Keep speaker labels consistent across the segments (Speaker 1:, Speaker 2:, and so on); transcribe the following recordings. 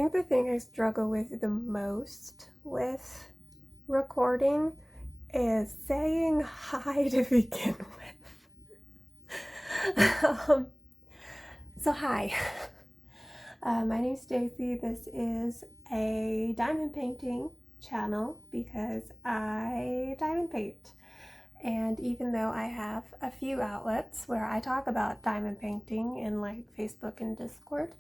Speaker 1: think the thing I struggle with the most with recording is saying hi to begin with. So hi, my name's Daisy. This is a diamond painting channel because I diamond paint. And even though I have a few outlets where I talk about diamond painting in like Facebook and Discord,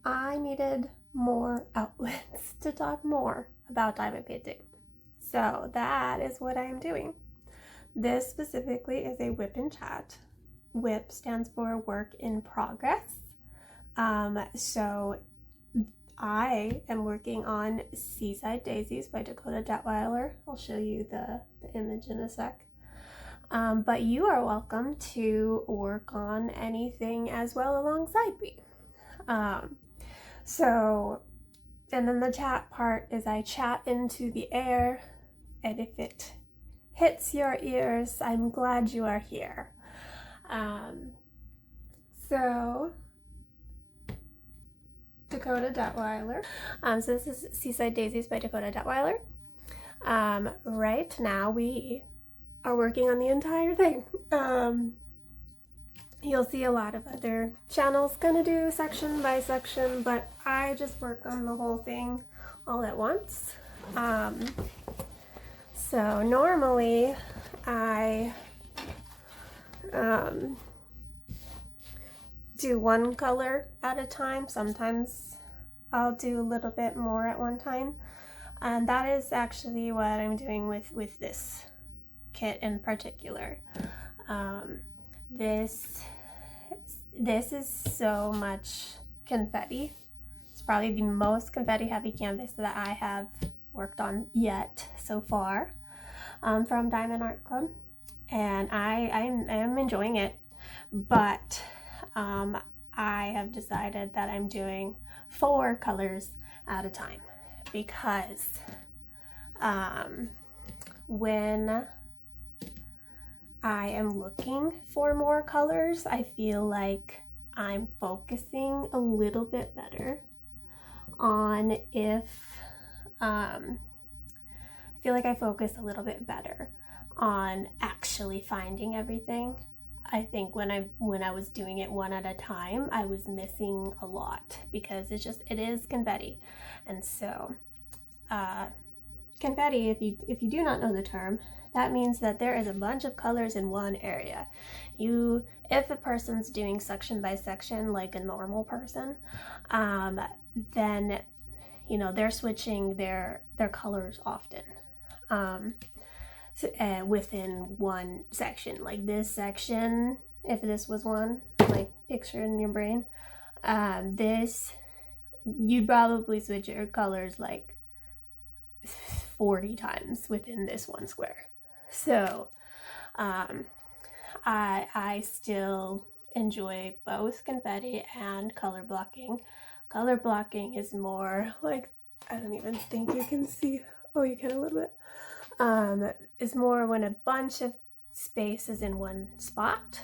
Speaker 1: I needed more outlets to talk more about diamond painting. So that is what I am doing. This specifically is a WIP and chat. WIP stands for work in progress. So I am working on Seaside Daisies by Dakota Daetwiler. I'll show you the image in a sec. But you are welcome to work on anything as well alongside me. And then the chat part is I chat into the air, and if it hits your ears, I'm glad you are here. So Dakota Daetwiler. So this is Seaside Daisies by Dakota Daetwiler. Right now we are working on the entire thing. You'll see a lot of other channels gonna do section by section, but I just work on the whole thing all at once. So normally I do one color at a time. Sometimes I'll do a little bit more at one time, and that is actually what I'm doing with this kit in particular. This is so much confetti. It's probably the most confetti heavy canvas that I have worked on yet so far, from Diamond Art Club, and I am enjoying it, but I have decided that I'm doing 4 colors at a time because when I am looking for more colors, I feel like I'm focusing a little bit better on I feel like I focus a little bit better on actually finding everything. I think when I was doing it one at a time, I was missing a lot because it is confetti. And so confetti, if you do not know the term, that means that there is a bunch of colors in one area. If a person's doing section by section like a normal person, then they're switching their colors often within one section. Like this section, if this was one, like picture in your brain, you'd probably switch your colors like 40 times within this one square. So I still enjoy both confetti and color blocking. Color blocking is more like, I don't even think you can see. Oh, you can a little bit. Is more when a bunch of space is in one spot,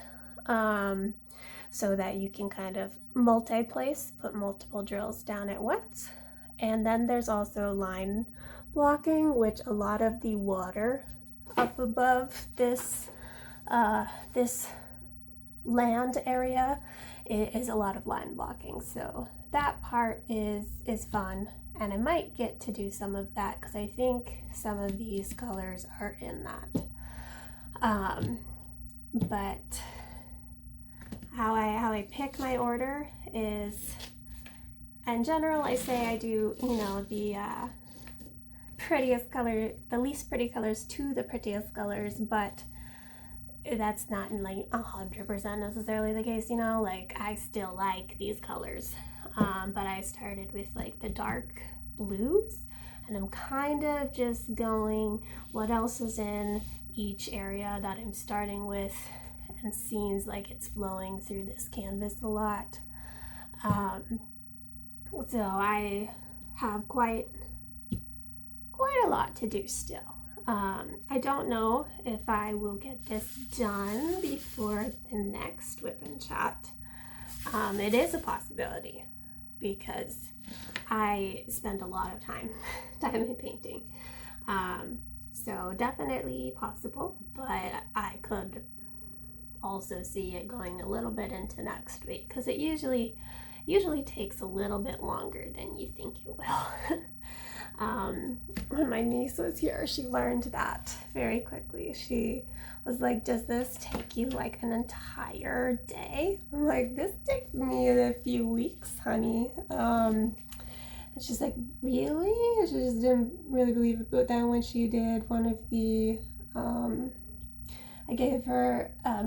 Speaker 1: so that you can kind of multi-place, put multiple drills down at once. And then there's also line blocking, which a lot of the water up above this land area is a lot of line blocking. So that part is fun, and I might get to do some of that because I think some of these colors are in that. But how I pick my order is, in general, I say I do the prettiest color, the least pretty colors to the prettiest colors, but that's not like 100% necessarily the case. Like I still like these colors, but I started with like the dark blues, and I'm kind of just going what else is in each area that I'm starting with, and seems like it's flowing through this canvas a lot. So I have quite a lot to do still. I don't know if I will get this done before the next WIP and chat. It is a possibility, because I spend a lot of time diamond painting. So definitely possible, but I could also see it going a little bit into next week, because it usually takes a little bit longer than you think it will. When my niece was here, she learned that very quickly. She was like, does this take you like an entire day? I'm like, this takes me a few weeks, honey. And she's like, really? She just didn't really believe it. But then when she did one of the, I gave her a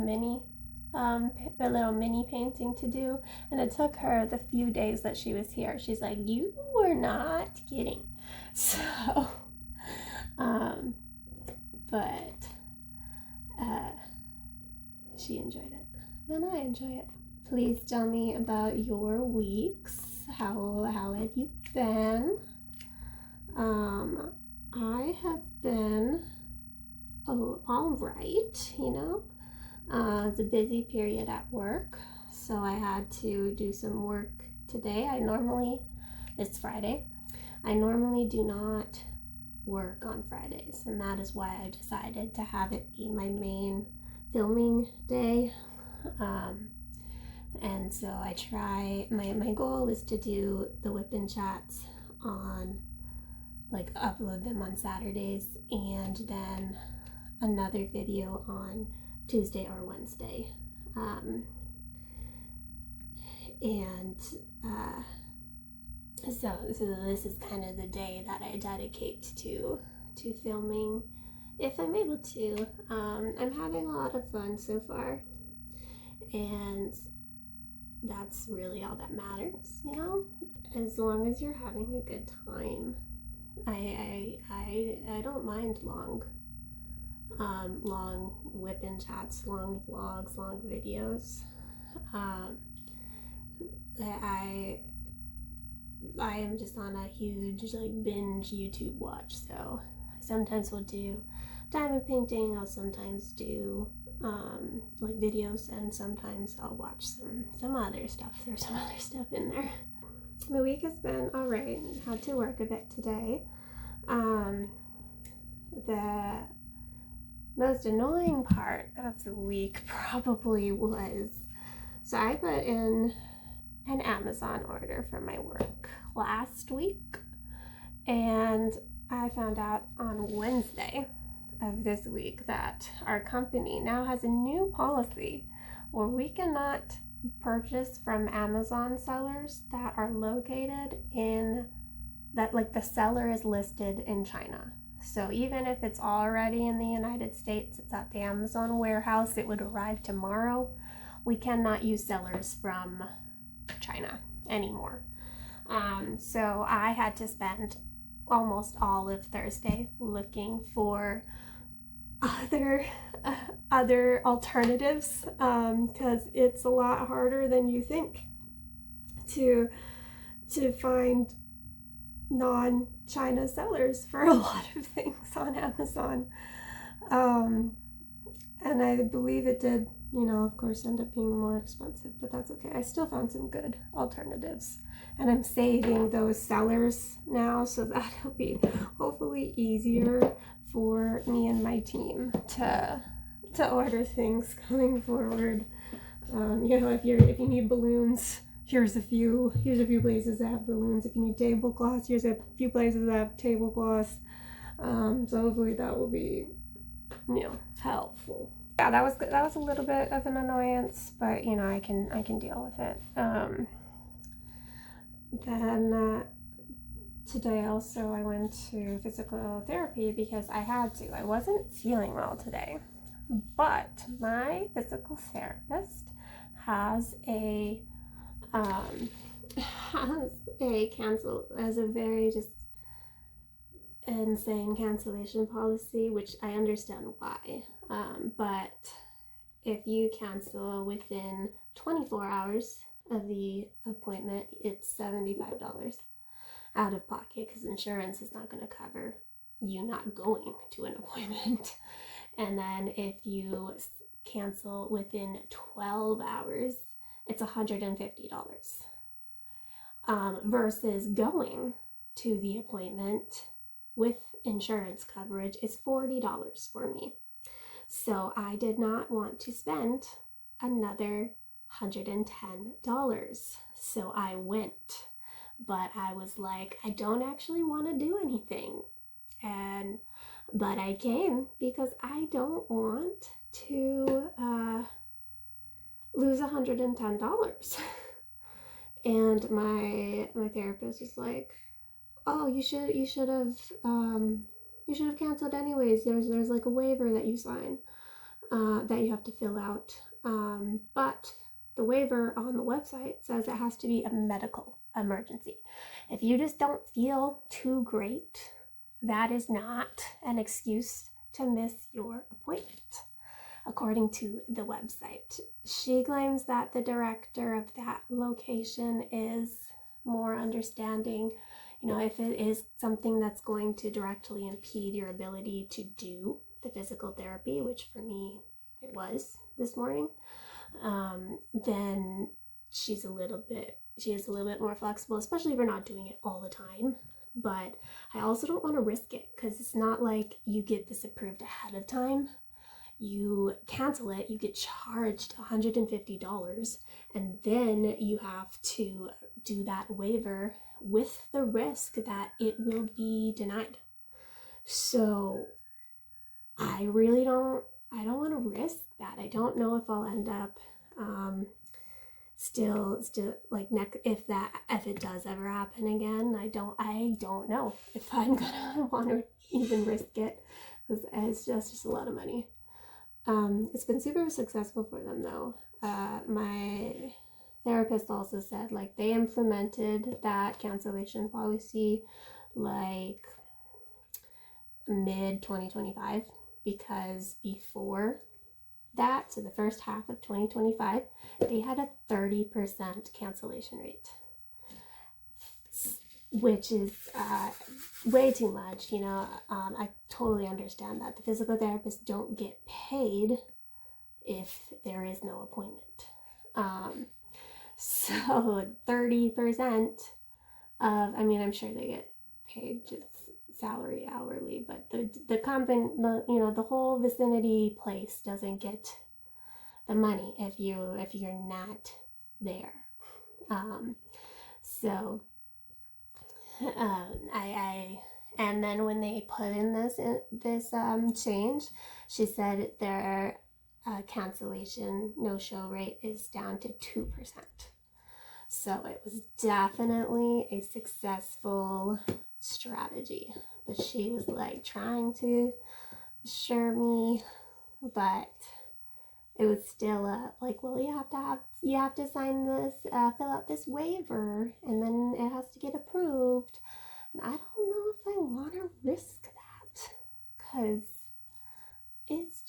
Speaker 1: little mini painting to do, and it took her the few days that she was here. She's like, you were not kidding. So, but she enjoyed it, and I enjoy it. Please tell me about your weeks. How have you been? I have been all right, you know. It's a busy period at work, so I had to do some work today. It's Friday. I normally do not work on Fridays, and that is why I decided to have it be my main filming day. And so I try, my goal is to do the WIP and chats on, like, upload them on Saturdays, and then another video on Tuesday or Wednesday. So this is kind of the day that I dedicate to filming, if I'm able to. I'm having a lot of fun so far, and that's really all that matters, you know? As long as you're having a good time. I don't mind long WIP and chats, long vlogs, long videos. I am just on a huge like binge YouTube watch, so sometimes we'll do diamond painting, I'll sometimes do like videos, and sometimes I'll watch some other stuff. There's some other stuff in there. My week has been alright. Had to work a bit today. The most annoying part of the week probably was, so I put in an Amazon order for my work last week, and I found out on Wednesday of this week that our company now has a new policy where we cannot purchase from Amazon sellers that are located in that, like, the seller is listed in China. So even if it's already in the United States, it's at the Amazon warehouse, it would arrive tomorrow, we cannot use sellers from China anymore. So I had to spend almost all of Thursday looking for other alternatives, because it's a lot harder than you think to find non-China sellers for a lot of things on Amazon. And I believe it did, you know, of course, end up being more expensive, but that's okay. I still found some good alternatives, and I'm saving those sellers now, so that'll be hopefully easier for me and my team to order things going forward. You know, if you need balloons, here's a few places that have balloons. If you need tablecloths, here's a few places that have tablecloths. So hopefully that will be, you know, helpful. Yeah, that was a little bit of an annoyance, but you know, I can deal with it. Then today also I went to physical therapy because I had to. I wasn't feeling well today, but my physical therapist has a very just insane cancellation policy, which I understand why. But if you cancel within 24 hours of the appointment, it's $75 out of pocket, because insurance is not going to cover you not going to an appointment. And then if you cancel within 12 hours, it's $150. versus going to the appointment with insurance coverage is $40 for me. So I did not want to spend another $110. So I went, but I was like, I don't actually want to do anything. But I came because I don't want to lose $110. And my therapist was like, oh, you should have canceled anyways. There's like a waiver that you sign that you have to fill out. But the waiver on the website says it has to be a medical emergency. If you just don't feel too great, that is not an excuse to miss your appointment, according to the website. She claims that the director of that location is more understanding, you know, if it is something that's going to directly impede your ability to do the physical therapy, which for me it was this morning, then she is a little bit more flexible, especially if you're not doing it all the time. But I also don't want to risk it, because it's not like you get this approved ahead of time. You cancel it, you get charged $150, and then you have to do that waiver with the risk that it will be denied. So I don't want to risk that. I don't know if I'll end up still like if it does ever happen again. I don't know if I'm gonna want to even risk it, because it's just a lot of money. It's been super successful for them though. My therapist also said like they implemented that cancellation policy like mid 2025, because before that, so the first half of 2025, they had a 30% cancellation rate, which is way too much. You know, I totally understand that the physical therapists don't get paid if there is no appointment. So 30% of, I mean, I'm sure they get paid just salary hourly, but the company, the whole vicinity place doesn't get the money if you're not there. So I and then when they put in this change, she said their cancellation no-show rate is down to 2%. So it was definitely a successful strategy. But she was like trying to assure me, but it was still like, well, you have to sign this, fill out this waiver, and then it has to get approved. And I don't know if I want to risk that, because it's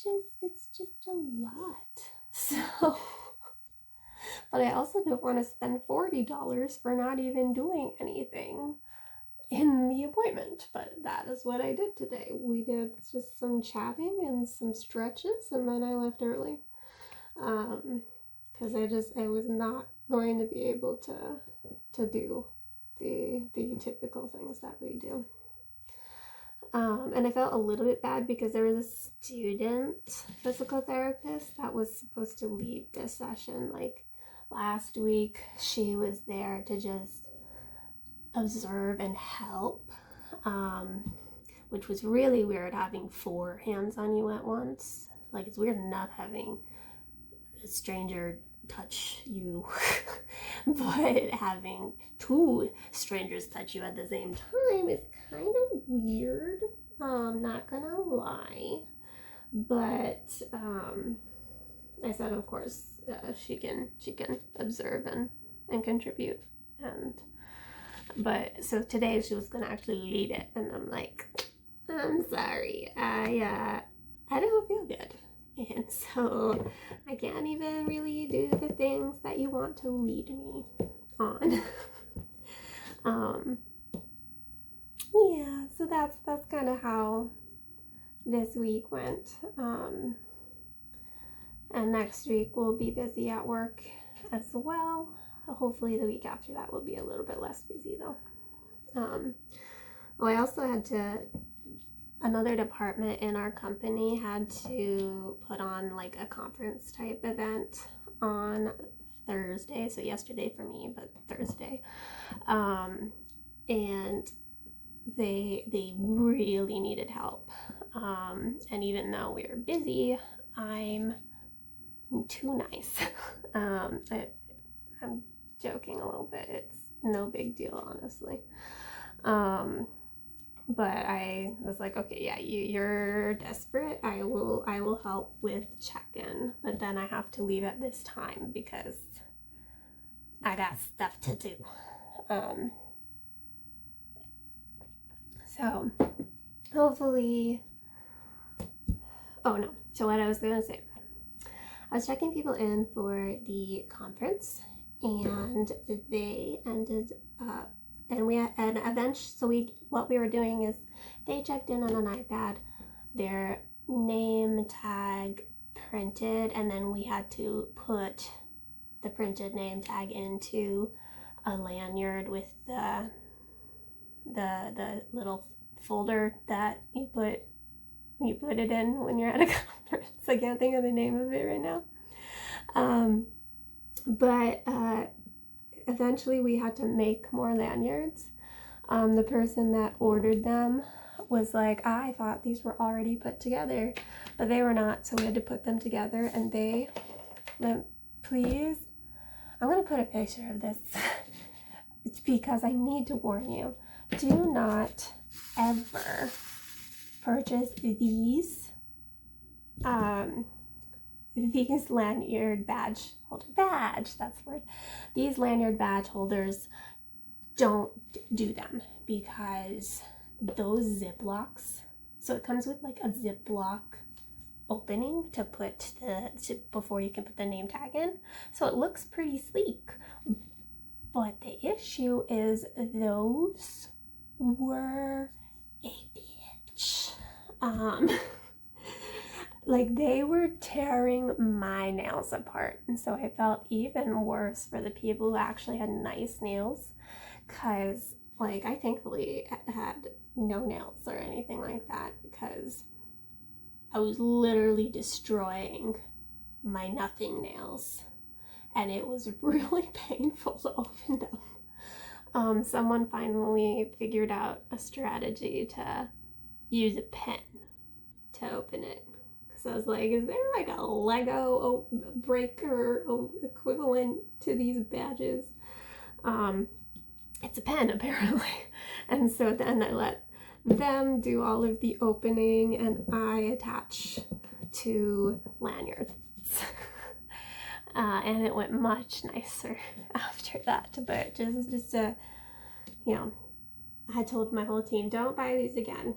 Speaker 1: just a lot. So, but I also don't want to spend $40 for not even doing anything in the appointment. But that is what I did today. We did just some chatting and some stretches, and then I left early, because I was not going to be able to do the typical things that we do. And I felt a little bit bad because there was a student physical therapist that was supposed to lead this session like last week. She was there to just observe and help, which was really weird, having 4 hands on you at once. Like, it's weird enough having a stranger touch you, but having 2 strangers touch you at the same time is kind of weird, not gonna lie. But I said, of course, she can observe and contribute. But so today she was gonna actually lead it, and I'm like, I'm sorry, I don't feel good, and so I can't even really do the things that you want to lead me on. Yeah, so that's kind of how this week went. And next week we'll be busy at work as well. hopefully the week after that will be a little bit less busy though. I also had to, another department in our company had to put on like a conference type event on Thursday, so yesterday for me, but Thursday, and they really needed help, and even though we were busy, I'm too nice. I'm joking a little bit, it's no big deal, honestly. But I was like, okay, yeah, you're desperate. I will help with check-in, but then I have to leave at this time because I got stuff to do. So hopefully, oh no, so what I was gonna say, I was checking people in for the conference, and they ended up, and we had an event, so what we were doing is they checked in on an iPad, their name tag printed, and then we had to put the printed name tag into a lanyard with the little folder that you put it in when you're at a conference. I can't think of the name of it right now. But eventually we had to make more lanyards. The person that ordered them was like, I thought these were already put together, but they were not, so we had to put them together, and they went, please, I'm gonna put a picture of this. It's because I need to warn you, do not ever purchase these lanyard badge holder, that's the word. These lanyard badge holders, don't do them, because those Ziplocs, so it comes with like a Ziploc opening to put before you can put the name tag in, so it looks pretty sleek. But the issue is those were a bitch. Like, they were tearing my nails apart, and so I felt even worse for the people who actually had nice nails, because like I thankfully had no nails or anything like that, because I was literally destroying my nothing nails, and it was really painful to open them. Someone finally figured out a strategy to use a pen to open it. So I was like, is there like a Lego breaker equivalent to these badges? It's a pen, apparently. And so then I let them do all of the opening, and I attach to lanyards. And it went much nicer after that. But just you know, I told my whole team, don't buy these again.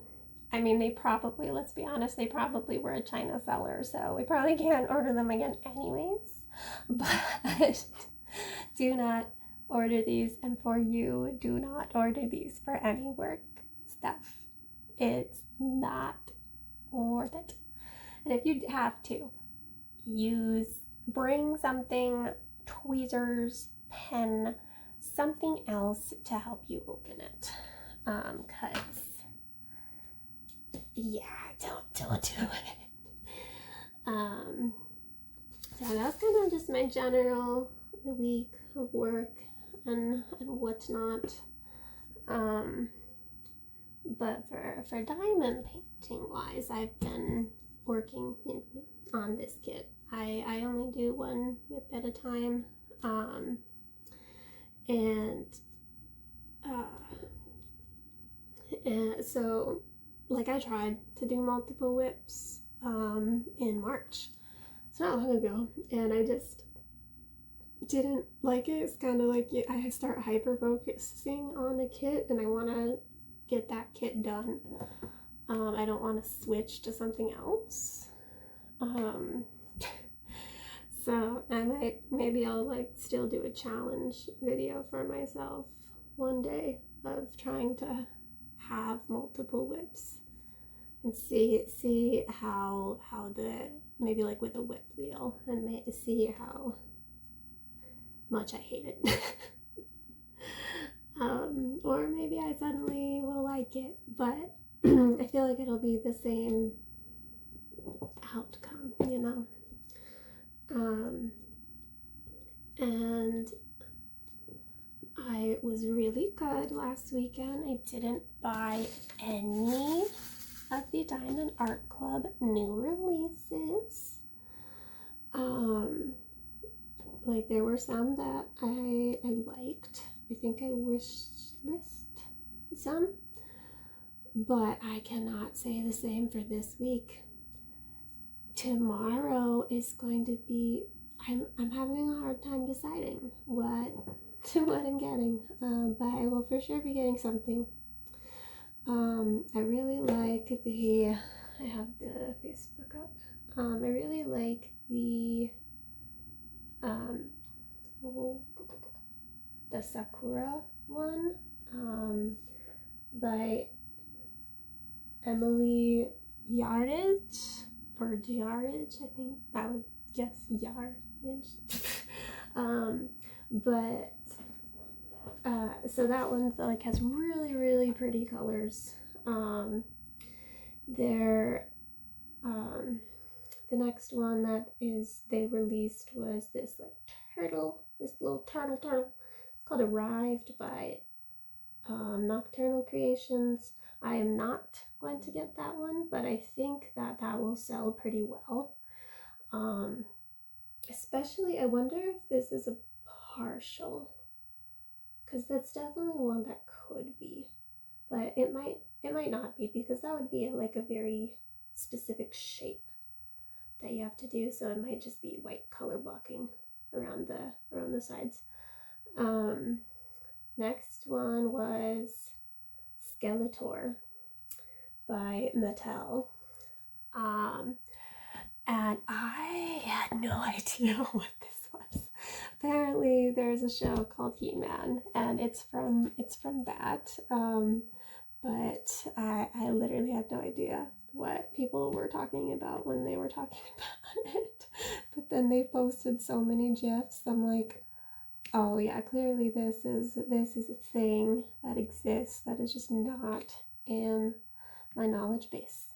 Speaker 1: I mean, they probably, let's be honest, they probably were a China seller, so we probably can't order them again anyways. But do not order these, and for you, do not order these for any work stuff. It's not worth it. And if you have to, bring something, tweezers, pen, something else to help you open it. Cause yeah, don't do it. So that's kind of just my general week of work and whatnot. But for diamond painting wise, I've been working on this kit. I only do one WIP at a time, and so like I tried to do multiple WIPs in March. It's not long ago, and I just didn't like it. It's kind of like I start hyper focusing on a kit, and I want to get that kit done. I don't want to switch to something else. So maybe I'll like still do a challenge video for myself one day of trying to have multiple WIPs and see how maybe like with a WIP wheel, and see how much I hate it. Or maybe I suddenly will like it, but I feel like it'll be the same outcome, you know? And I was really good last weekend. I didn't buy any of the Diamond Art Club new releases. Like there were some that I liked. I think I wishlist some, but I cannot say the same for this week. Tomorrow is going to be, I'm having a hard time deciding what I'm getting, but I will for sure be getting something. I really like I have the Facebook up. I really like the Sakura one, by Emily Yardage, or Yardage, I think I would guess Yardage. But so that one like has really, really pretty colors. The next one that they released was this like this little turtle. It's called Arrived by Nocturnal Creations. I am not going to get that one, but I think that will sell pretty well. Especially, I wonder if this is a partial, because that's definitely one that could be, but it might not be, because that would be like a very specific shape that you have to do, so it might just be white color blocking around the sides. Next one was Skeletor by Mattel. And I had no idea what this was. Apparently there's a show called He-Man, and it's from that. But I literally had no idea what people were talking about when they were talking about it. But then they posted so many GIFs. I'm like, oh yeah, clearly this is a thing that exists that is just not in my knowledge base.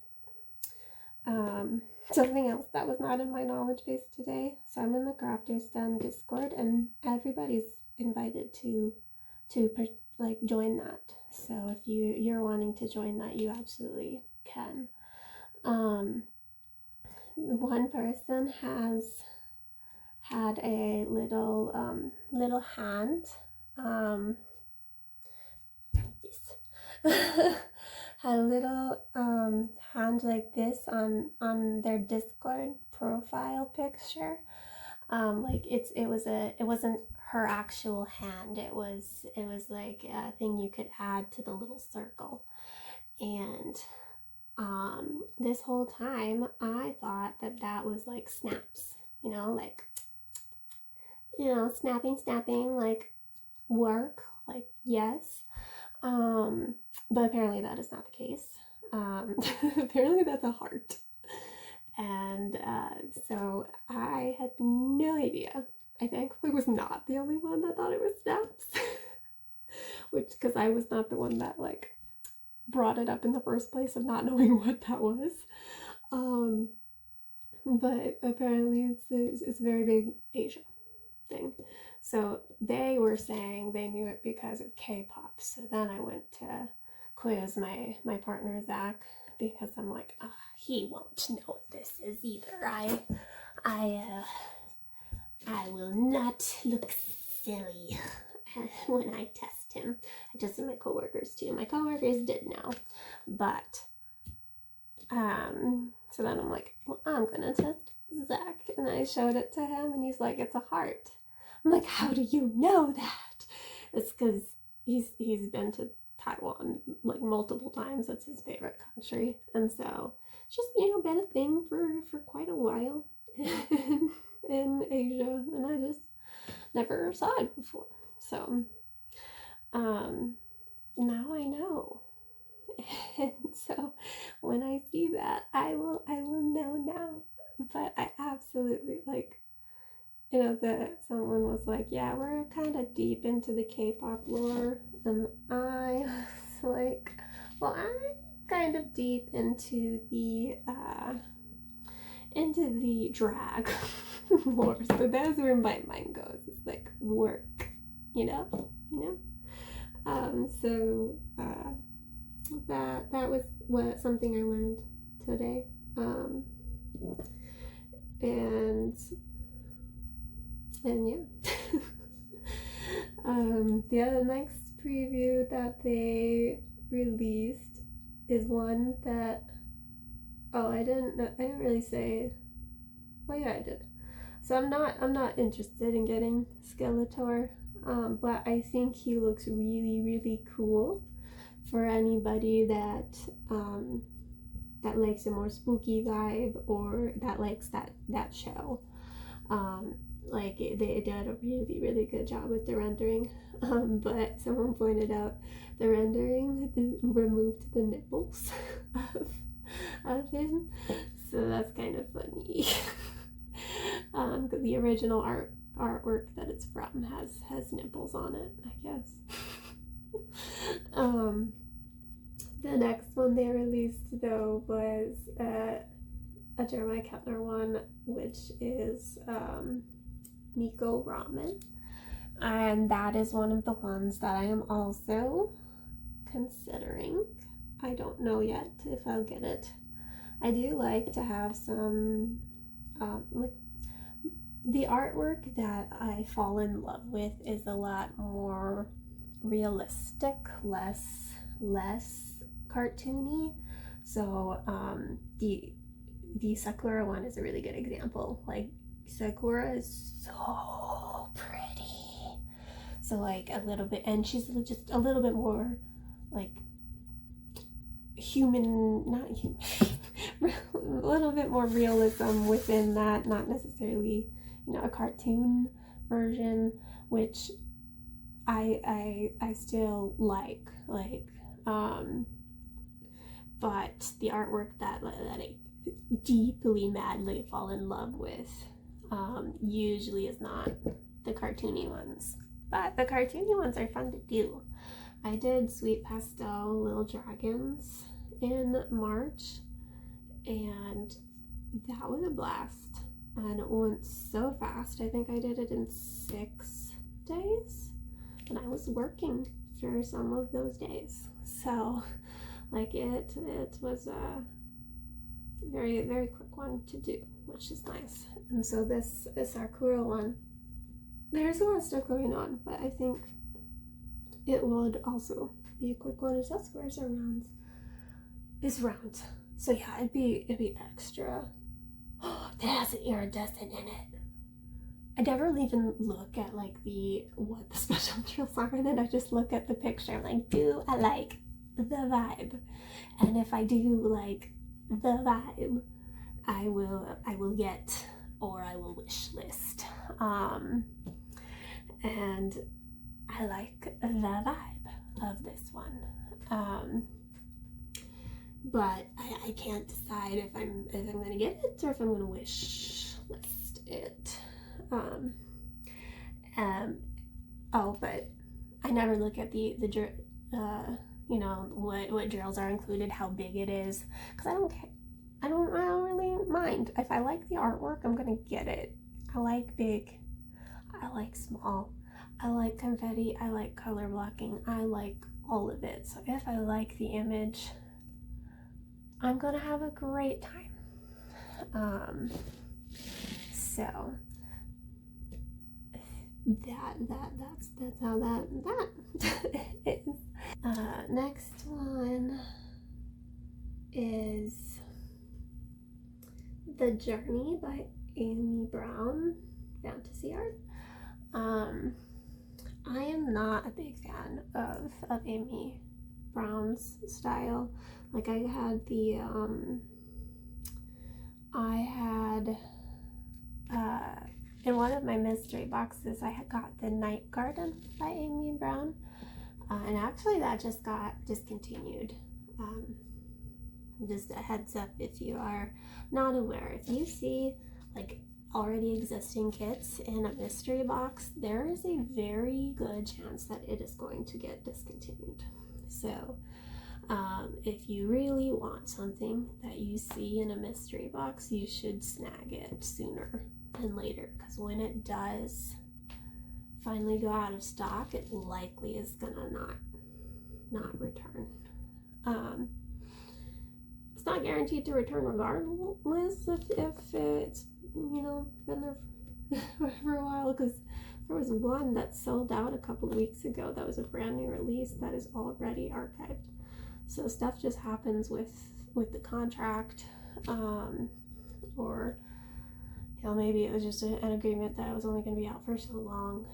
Speaker 1: Something else that was not in my knowledge base today. So I'm in the Crafters Den Discord, and everybody's invited to like join that. So if you're wanting to join that, you absolutely can. One person has had a little hand, had a little hand like this on their Discord profile picture. Like it wasn't her actual hand. It was like a thing you could add to the little circle. And this whole time I thought that was like snaps, like snapping, like work, like yes. But apparently that is not the case. Apparently that's a heart. And so I had no idea. I thankfully was not the only one that thought it was snaps. Because I was not the one that like brought it up in the first place of not knowing what that was. But apparently it's a very big Asia thing. So they were saying they knew it because of K-pop. So then I went to quiz my partner Zach, because I'm like, he won't know what this is either. I will not look silly when I test him. I tested my coworkers too. My coworkers did know, but so then I'm like, well, I'm gonna test Zach, and I showed it to him, and he's like, it's a heart. I'm like, how do you know that? It's because he's been to Taiwan like multiple times. That's his favorite country, and so it's just been a thing for quite a while in Asia, and I just never saw it before. So now I know, and so when I see that, I will know now. But I absolutely, like, you know, that someone was like, yeah, we're kind of deep into the K-pop lore, and I was like, well, I'm kind of deep into the drag lore, so that's where my mind goes. It's like work, you know. So that was something I learned today, and yeah. The other next preview that they released is one that I didn't really say. Oh yeah, I did. So I'm not interested in getting Skeletor, but I think he looks really, really cool for anybody that that likes a more spooky vibe, or that likes that show. Like they did a really, really good job with the rendering, but someone pointed out the rendering removed the nipples of him, so that's kind of funny. Because the original artwork that it's from has nipples on it, I guess. The next one they released though was a Jeremiah Kettner one, which is Nico Ramen, and that is one of the ones that I am also considering. I don't know yet if I'll get it. I do like to have some like the artwork that I fall in love with is a lot more realistic, less cartoony. So the Sakura one is a really good example. Like, Sakura is so pretty. So like a little bit, and she's just a little bit more like human, not human, a little bit more realism within that, not necessarily, you know, a cartoon version, which I still like, but the artwork that I deeply, madly fall in love with usually is not the cartoony ones, but the cartoony ones are fun to do. I did Sweet Pastel Little Dragons in March, and that was a blast, and it went so fast. I think I did it in 6 days, and I was working for some of those days, so like it was a very, very quick one to do, which is nice. And so this Sakura one, there's a lot of stuff going on, but I think it would also be a quick one. Is that squares or rounds? It's round. So yeah, it'd be extra. It has an iridescent in it. I never even look at like what the special drills are in it. I just look at the picture. I'm like, do I like the vibe? And if I do like the vibe, I will get, or I will wish list. And I like the vibe of this one. But I can't decide if I'm gonna get it or if I'm gonna wish list it. But I never look at the you know, what drills are included, how big it is, because I don't really mind. If I like the artwork, I'm gonna get it. I like big, I like small, I like confetti, I like color blocking, I like all of it. So if I like the image, I'm gonna have a great time. So that's how that is. Next one is The Journey by Amy Brown, fantasy art. I am not a big fan of Amy Brown's style. Like, I had in one of my mystery boxes, I had got The Night Garden by Amy Brown, and actually that just got discontinued. Just a heads up if you are not aware. If you see like already existing kits in a mystery box, there is a very good chance that it is going to get discontinued. So if you really want something that you see in a mystery box, you should snag it sooner than later, because when it does finally go out of stock, it likely is gonna not return. It's not guaranteed to return regardless if it's, you know, been there for a while, because there was one that sold out a couple of weeks ago that was a brand new release that is already archived. So stuff just happens with the contract, or, you know, maybe it was just an agreement that it was only going to be out for so long.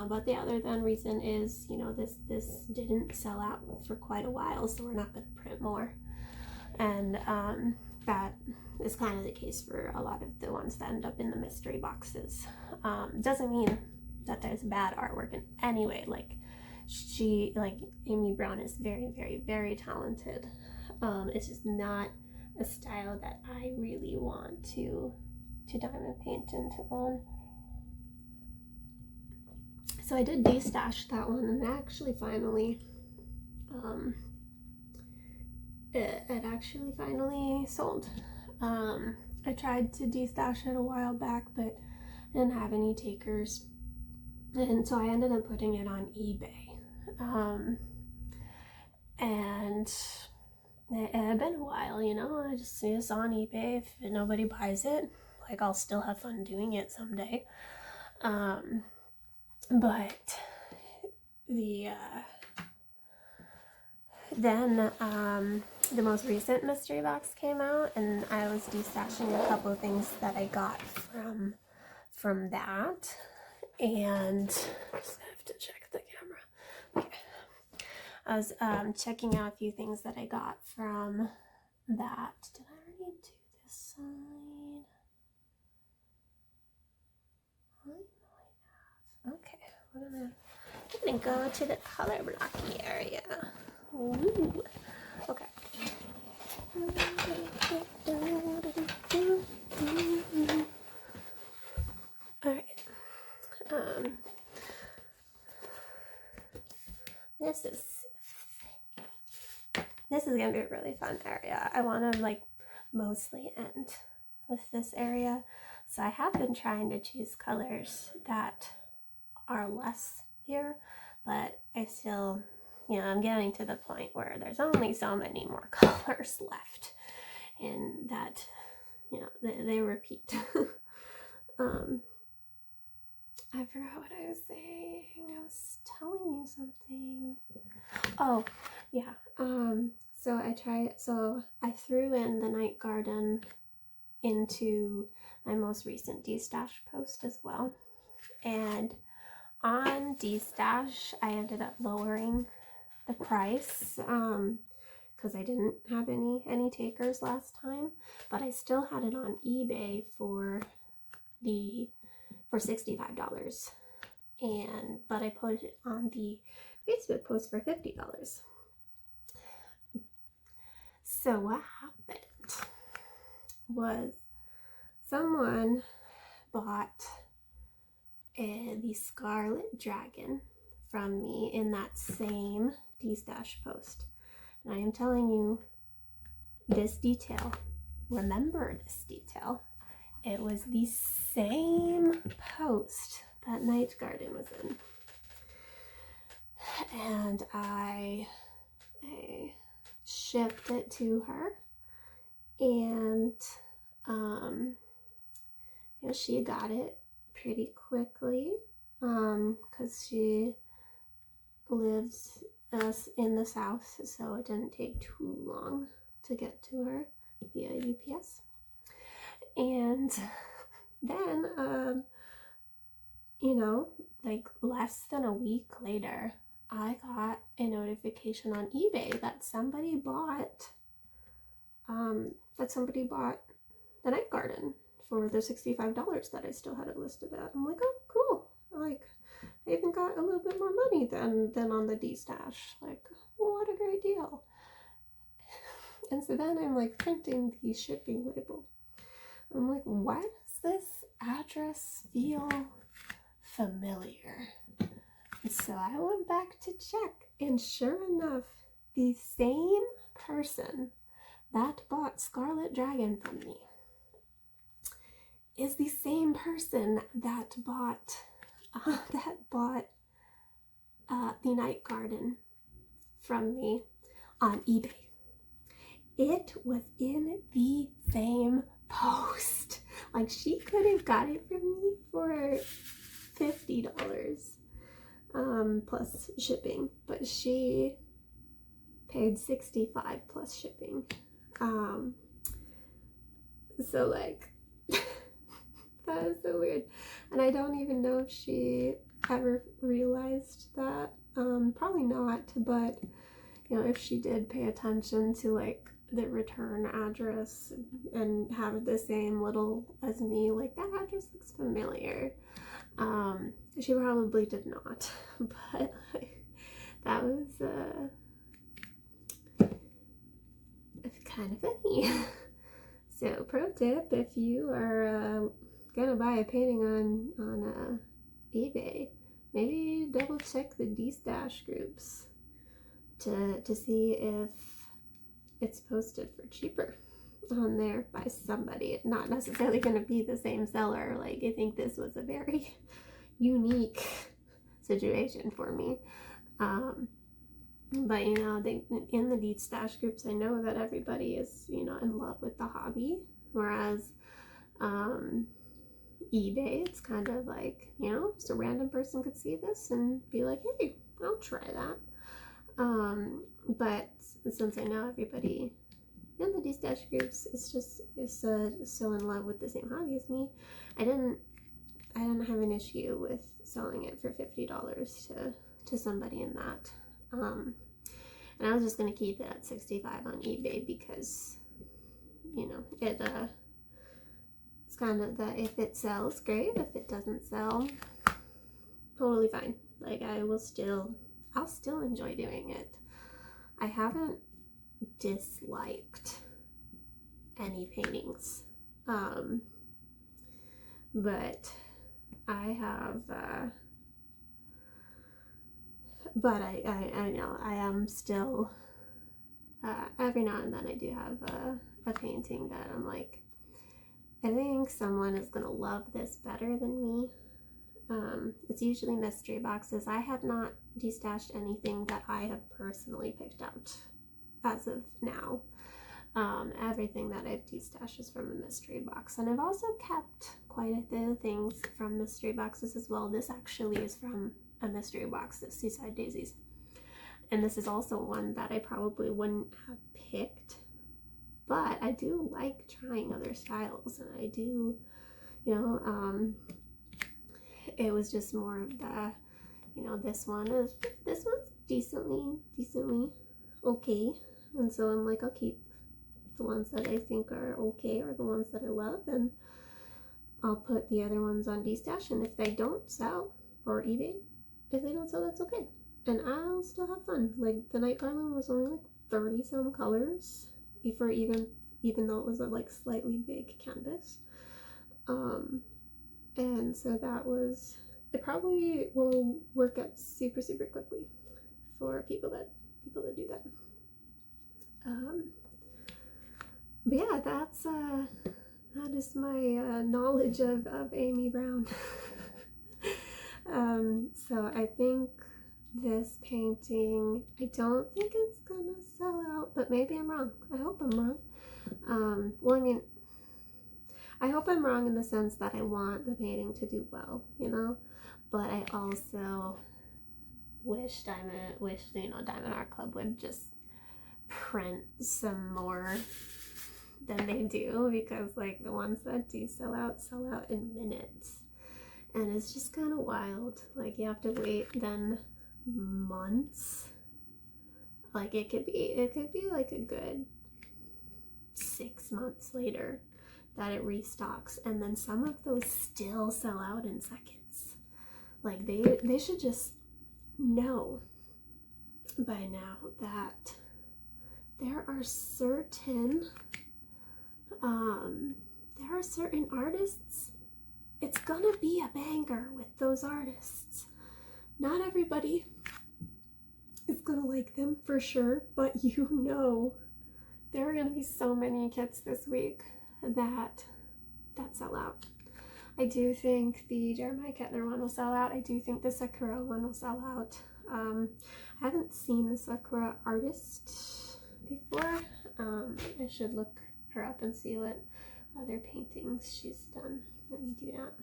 Speaker 1: But the other then reason is, you know, this didn't sell out for quite a while, so we're not going to print more. And that is kind of the case for a lot of the ones that end up in the mystery boxes. Doesn't mean that there's bad artwork in any way. Like, Amy Brown is very, very, very talented. It's just not a style that I really want to diamond paint and to own. So I did destash that one, and actually finally, it actually finally sold. I tried to destash it a while back, but I didn't have any takers, and so I ended up putting it on eBay. And it had been a while, you know, I just see this on eBay. If nobody buys it, like, I'll still have fun doing it someday. But then the most recent mystery box came out, and I was destashing a couple of things that I got from that, and just have to check the camera. Okay. I was checking out a few things that I got from that. Did I already do this side? I know I have. Okay, I'm gonna go to the color blocky area. Ooh. Okay. All right. This is gonna be a really fun area. I want to like mostly end with this area, so I have been trying to choose colors that are less here, but I still, you know, I'm getting to the point where there's only so many more colors left, and that, you know, they repeat. I forgot what I was saying. I was telling you something. Oh, yeah. So I threw in the Night Garden into my most recent destash post as well. And on destash, I ended up lowering the price because I didn't have any takers last time, but I still had it on eBay for $65, but I put it on the Facebook post for $50. So what happened was someone bought the Scarlet Dragon from me in that same destash post. And I am telling you this detail. Remember this detail. It was the same post that Night Garden was in. And I shipped it to her, and you know, she got it pretty quickly because she lives in the south, so it didn't take too long to get to her via UPS. And then you know, like less than a week later, I got a notification on eBay that somebody bought the Night Garden for the $65 that I still had it listed at. I'm like, oh, cool. Like, I even got a little bit more money than on the destash. Like, what a great deal. And so then I'm like printing the shipping label. I'm like, why does this address feel familiar? And so I went back to check, and sure enough, the same person that bought Scarlet Dragon from me is the same person that bought the Night Garden from me on eBay. It was in the same post. Like, she could have got it from me for $50 plus shipping, but she paid $65 plus shipping. So like that is so weird, and I don't even know if she ever realized that. Probably not, but you know, if she did pay attention to like the return address and have the same little as me, like, that address looks familiar. She probably did not, but like, that was kind of funny. So pro tip, if you are gonna buy a painting on eBay, maybe double check the D-stash groups to see if it's posted for cheaper on there by somebody. Not necessarily going to be the same seller. Like, I think this was a very unique situation for me. But you know, in the D-stash groups, I know that everybody is, you know, in love with the hobby, whereas eBay, it's kind of like, you know, just a random person could see this and be like, hey, I'll try that. But since I know everybody in the D-stash groups is so in love with the same hobby as me, I didn't have an issue with selling it for $50 to somebody in that. And I was just gonna keep it at $65 on eBay because, you know, it's kind of that if it sells, great. If it doesn't sell, totally fine. Like, I'll still enjoy doing it. I haven't disliked any paintings, but I have, but I know I am still, every now and then I do have a painting that I'm like, I think someone is gonna love this better than me. It's usually mystery boxes. I have not destashed anything that I have personally picked out as of now. Everything that I've destashed is from a mystery box, and I've also kept quite a few things from mystery boxes as well. This actually is from a mystery box, the Seaside Daisies, and this is also one that I probably wouldn't have picked, but I do like trying other styles, and I do, you know, it was just more of the, you know, this one's decently okay, and so I'm like, I'll keep the ones that I think are okay, or the ones that I love, and I'll put the other ones on D-stash, and if they don't sell, or eBay, if they don't sell, that's okay, and I'll still have fun. Like, the Night Garden was only like 30 some colors, for even though it was a like slightly big canvas, and so that was, it probably will work out super quickly for people that do that. But yeah, that is my knowledge of Amy Brown. So I think this painting, I don't think it's gonna sell out, but maybe I'm wrong. I hope I'm wrong. Well, I mean, I hope I'm wrong in the sense that I want the painting to do well, you know, but I also wish you know, Diamond Art Club would just print some more than they do, because like the ones that do sell out in minutes, and it's just kind of wild. Like, you have to wait then months. Like, it could be like a good 6 months later that it restocks, and then some of those still sell out in seconds. Like, they should just know by now that there are certain artists it's gonna be a banger with those artists. Not everybody is gonna like them for sure, but you know there are gonna be so many kits this week that sell out. I do think the Jeremiah Kettner one will sell out. I do think the Sakura one will sell out. I haven't seen the Sakura artist before. I should look her up and see what other paintings she's done. Let me do that.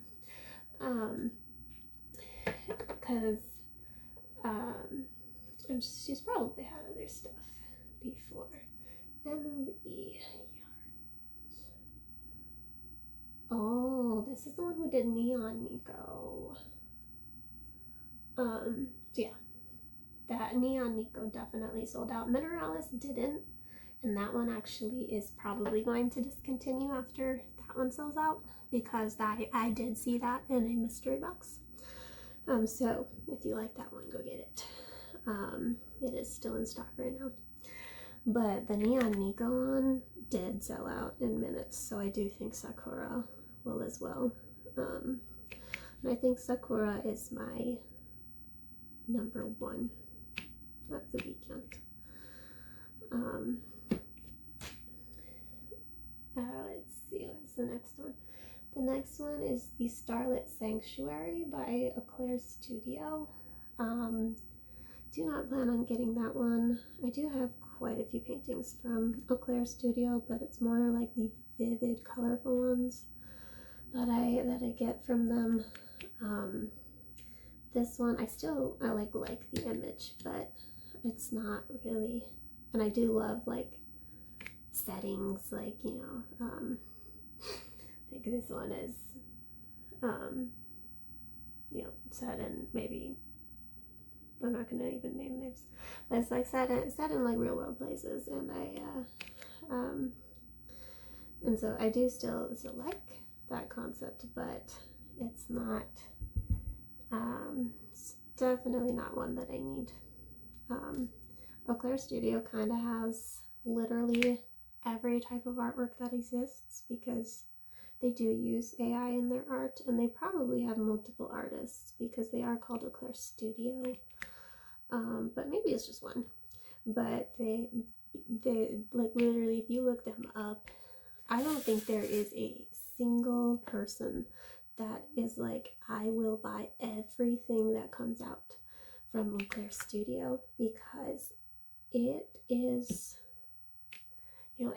Speaker 1: Because she's probably had other stuff before. Emily. Oh, this is the one who did Neon Nico. So yeah, that Neon Nico definitely sold out. Mineralis didn't, and that one actually is probably going to discontinue after that one sells out, because I did see that in a mystery box. So if you like that one, go get it. It is still in stock right now. But the Neon Nico one did sell out in minutes, so I do think Sakura will as well. And I think Sakura is my number one of the weekend. Let's see, what's the next one? The next one is the Starlit Sanctuary by Eclair Studio. Do not plan on getting that one. I do have quite a few paintings from Eclair Studio, but it's more like the vivid, colorful ones that I get from them. This one, I like the image, but it's not really, and I do love like settings, like, you know, like this one is, you know, set in maybe, I'm not gonna even name names, but it's like set in like real world places, and and so I do still like that concept, but it's not, it's definitely not one that I need. Eclair Studio kind of has literally every type of artwork that exists, because they do use AI in their art, and they probably have multiple artists because they are called Eclair Studio. But maybe it's just one. But they like literally, if you look them up, I don't think there is a single person that is like, I will buy everything that comes out from Eclair Studio, because it is, you know,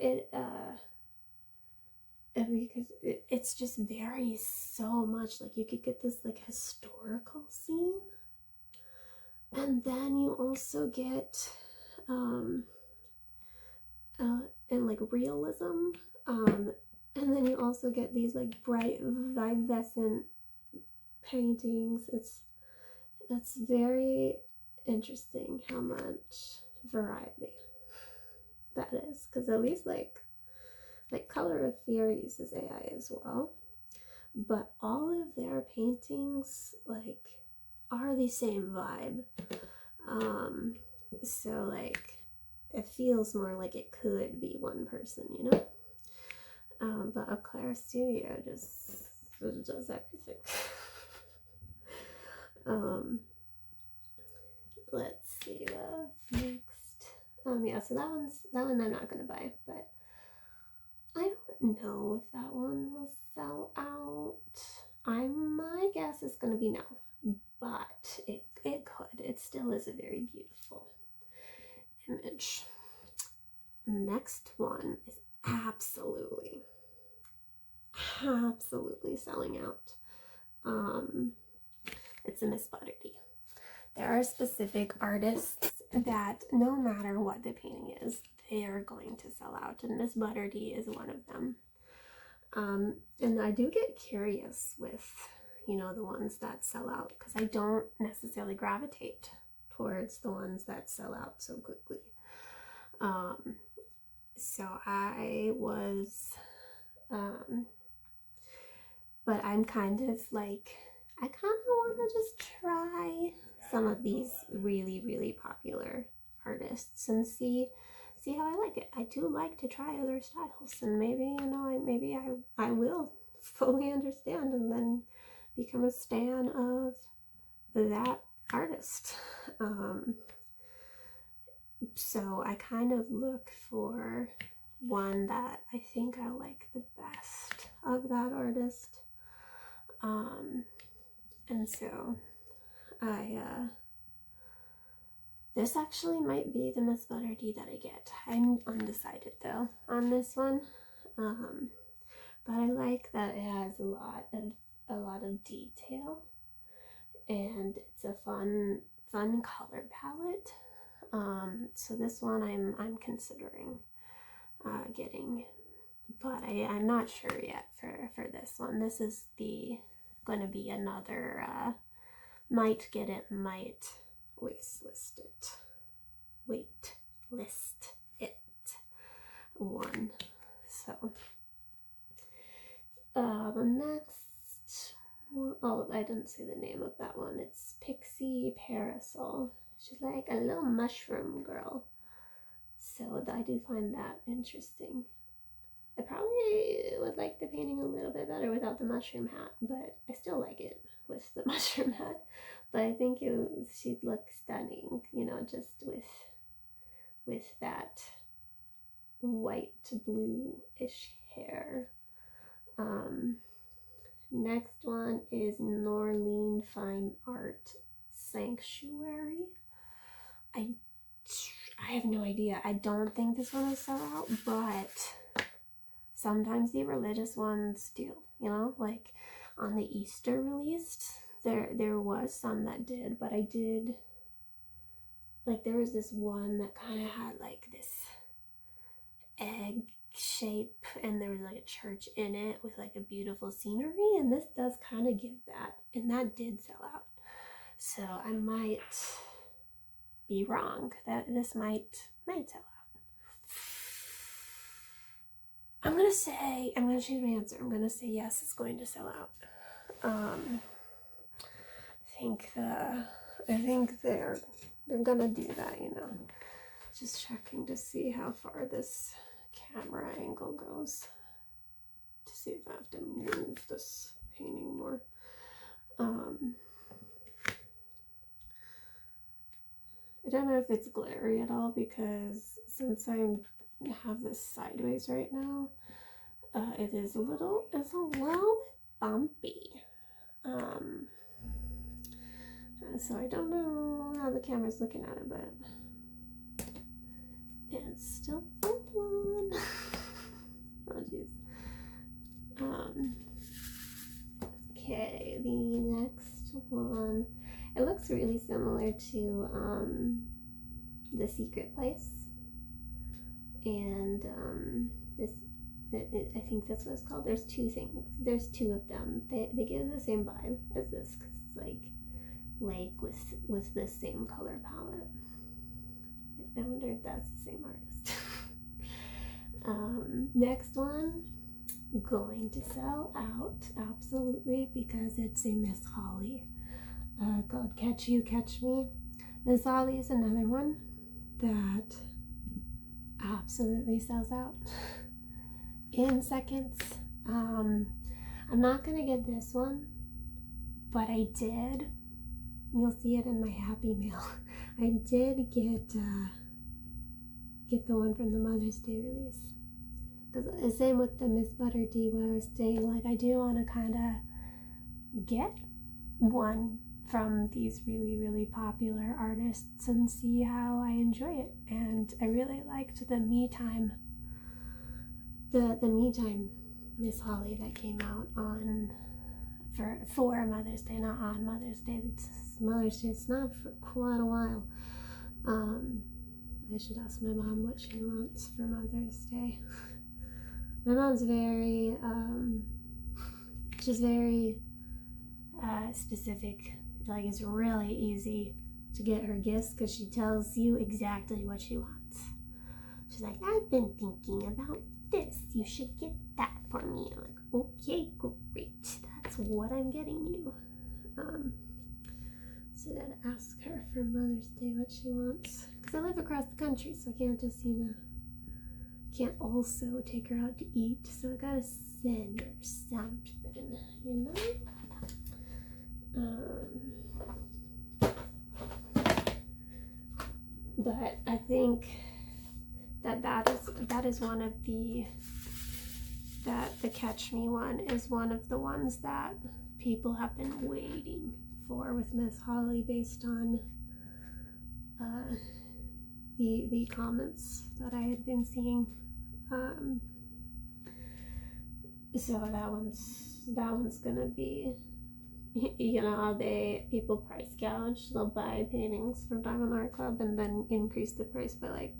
Speaker 1: because it's just varies so much. Like you could get this like historical scene, and then you also get and like realism, and then you also get these like bright viviscent paintings. It's very interesting how much variety that is, because at least like Color of Fear uses AI as well, but all of their paintings like are the same vibe. So like it feels more like it could be one person, you know. But Eclair Studio just does everything. Let's see what's next. Yeah, so that one I'm not gonna buy, but I don't know if that one will sell out. My guess is gonna be no, but it could. It still is a very beautiful image. Next one is absolutely selling out. It's a Miss Butterdy. There are specific artists that no matter what the painting is, they are going to sell out, and Miss Butterdy is one of them. And I do get curious with, you know, the ones that sell out, because I don't necessarily gravitate towards the ones that sell out so quickly. So I was, but I'm kind of like, I kind of want to just try some of these really popular artists and see how I like it. I do like to try other styles, and maybe, you know, maybe I will fully understand and then become a stan of that artist. So I kind of look for one that I think I like the best of that artist. And so this actually might be the Miss Butter D that I get. I'm undecided though on this one. But I like that it has a lot of detail, and it's a fun color palette. So this one I'm considering getting, but I'm not sure yet for this one. This is going to be another might get it, might waitlist it one. So the next one, oh, I didn't say the name of that one. It's Pixie Parasol. She's like a little mushroom girl. So I do find that interesting. I probably would like the painting a little bit better without the mushroom hat, but I still like it with the mushroom hat. But I think she'd look stunning, you know, just with that white to blue-ish hair. Next one is Norleen Fine Art Sanctuary. I have no idea. I don't think this one will sell out, but sometimes the religious ones do, you know, like on the Easter release, there was some that did, but I did, like, there was this one that kind of had like this egg shape, and there was like a church in it with like a beautiful scenery, and this does kind of give that, and that did sell out. So I might be wrong that this might sell out. I'm gonna change my answer. I'm gonna say yes, it's going to sell out. I think they're gonna do that, you know. Just checking to see how far this camera angle goes, to see if I have to move this painting more. I don't know if it's glary at all, because since I have this sideways right now, it is a little bit bumpy. So I don't know how the camera's looking at it, but it's still fun. Oh jeez. Okay, the next one, it looks really similar to The Secret Place, and I think that's what it's called. There's two of them. They give the same vibe as this, because it's like lake with the same color palette. I wonder if that's the same artist. Next one, going to sell out, absolutely, because it's a Miss Holly called Catch You, Catch Me. Miss Holly is another one that absolutely sells out in seconds. I'm not gonna get this one, but I did. You'll see it in my Happy Mail. I did get the one from the Mother's Day release. The same with the Miss Butter D, where I was saying, like, I do want to kind of get one from these really, really popular artists and see how I enjoy it. And I really liked the Me Time, the Me Time Miss Holly that came out on for Mother's Day, not on Mother's Day. It's Mother's Day. It's not for quite a while. I should ask my mom what she wants for Mother's Day. My mom's very, she's very specific. Like, it's really easy to get her gifts because she tells you exactly what she wants. She's like, I've been thinking about this. You should get that for me. I'm like, okay, great. That's what I'm getting you. So I'd ask her for Mother's Day what she wants. Because I live across the country, so I can't just, you know, can't also take her out to eat, so I gotta send her something, you know? But I think that is one of the Catch Me one is one of the ones that people have been waiting for with Miss Holly, based on the comments that I had been seeing. So that one's gonna be, you know how people price gouge. They'll buy paintings from Diamond Art Club and then increase the price by like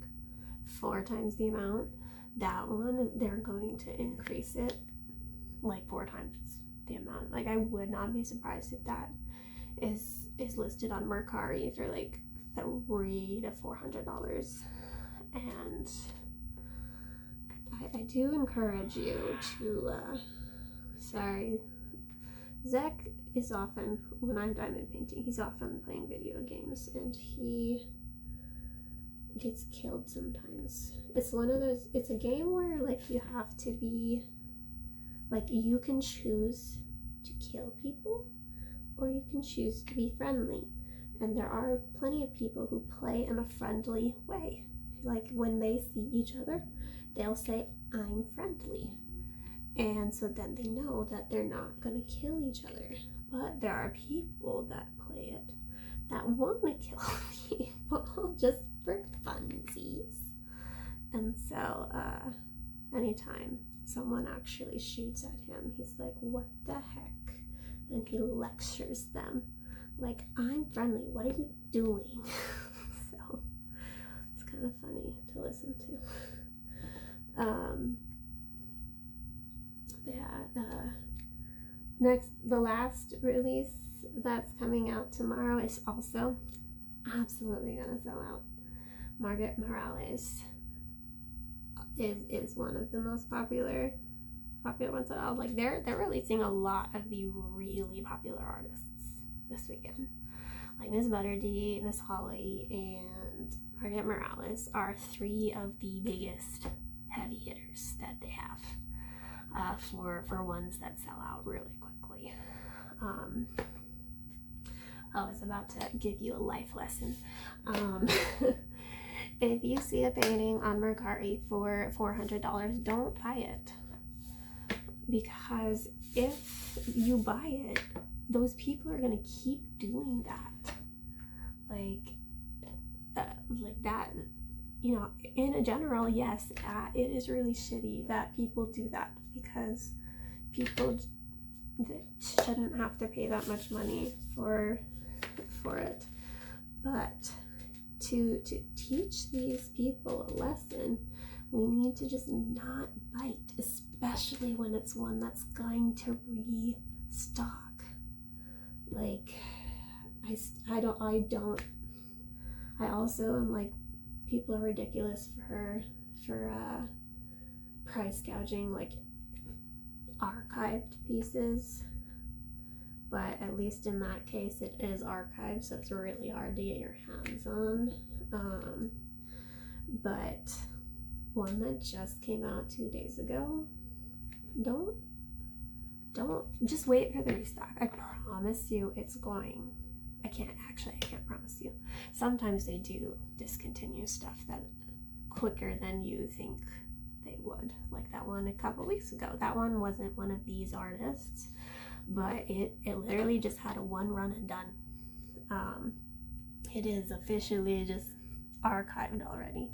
Speaker 1: 4 times the amount. That one, they're going to increase it like 4 times the amount. Like, I would not be surprised if that is listed on Mercari for like $300 to $400. And I do encourage you to sorry, Zach is often, when I'm diamond painting, he's often playing video games, and he gets killed sometimes. It's one of those, it's a game where like you have to be, like, you can choose to kill people or you can choose to be friendly. And there are plenty of people who play in a friendly way. Like, when they see each other, they'll say, I'm friendly. And so then they know that they're not going to kill each other. But there are people that play it that want to kill people just for funsies. And so anytime someone actually shoots at him, he's like, what the heck? And he lectures them like, I'm friendly, what are you doing? So it's kind of funny to listen to. The last release that's coming out tomorrow is also absolutely gonna sell out. Margaret Morales is one of the most popular ones at all. Like, they're releasing a lot of the really popular artists this weekend. Like, Miss Butterdee, Miss Holly, and Margaret Morales are 3 of the biggest heavy hitters that they have for ones that sell out really quickly. I was about to give you a life lesson. If you see a painting on Mercari for $400, don't buy it. Because if you buy it, those people are going to keep doing that. Like that, you know, in a general, yes, it is really shitty that people do that, because people shouldn't have to pay that much money for it. But to teach these people a lesson, we need to just not bite, especially when it's one that's going to restock. Like, I also am like, people are ridiculous for price gouging like archived pieces, but at least in that case it is archived, so it's really hard to get your hands on. But one that just came out 2 days ago, don't just wait for the restock. I promise you it's going. I can't promise you. Sometimes they do discontinue stuff that quicker than you think they would. Like that one a couple weeks ago. That one wasn't one of these artists, but it literally just had a 1 run and done. It is officially just archived already.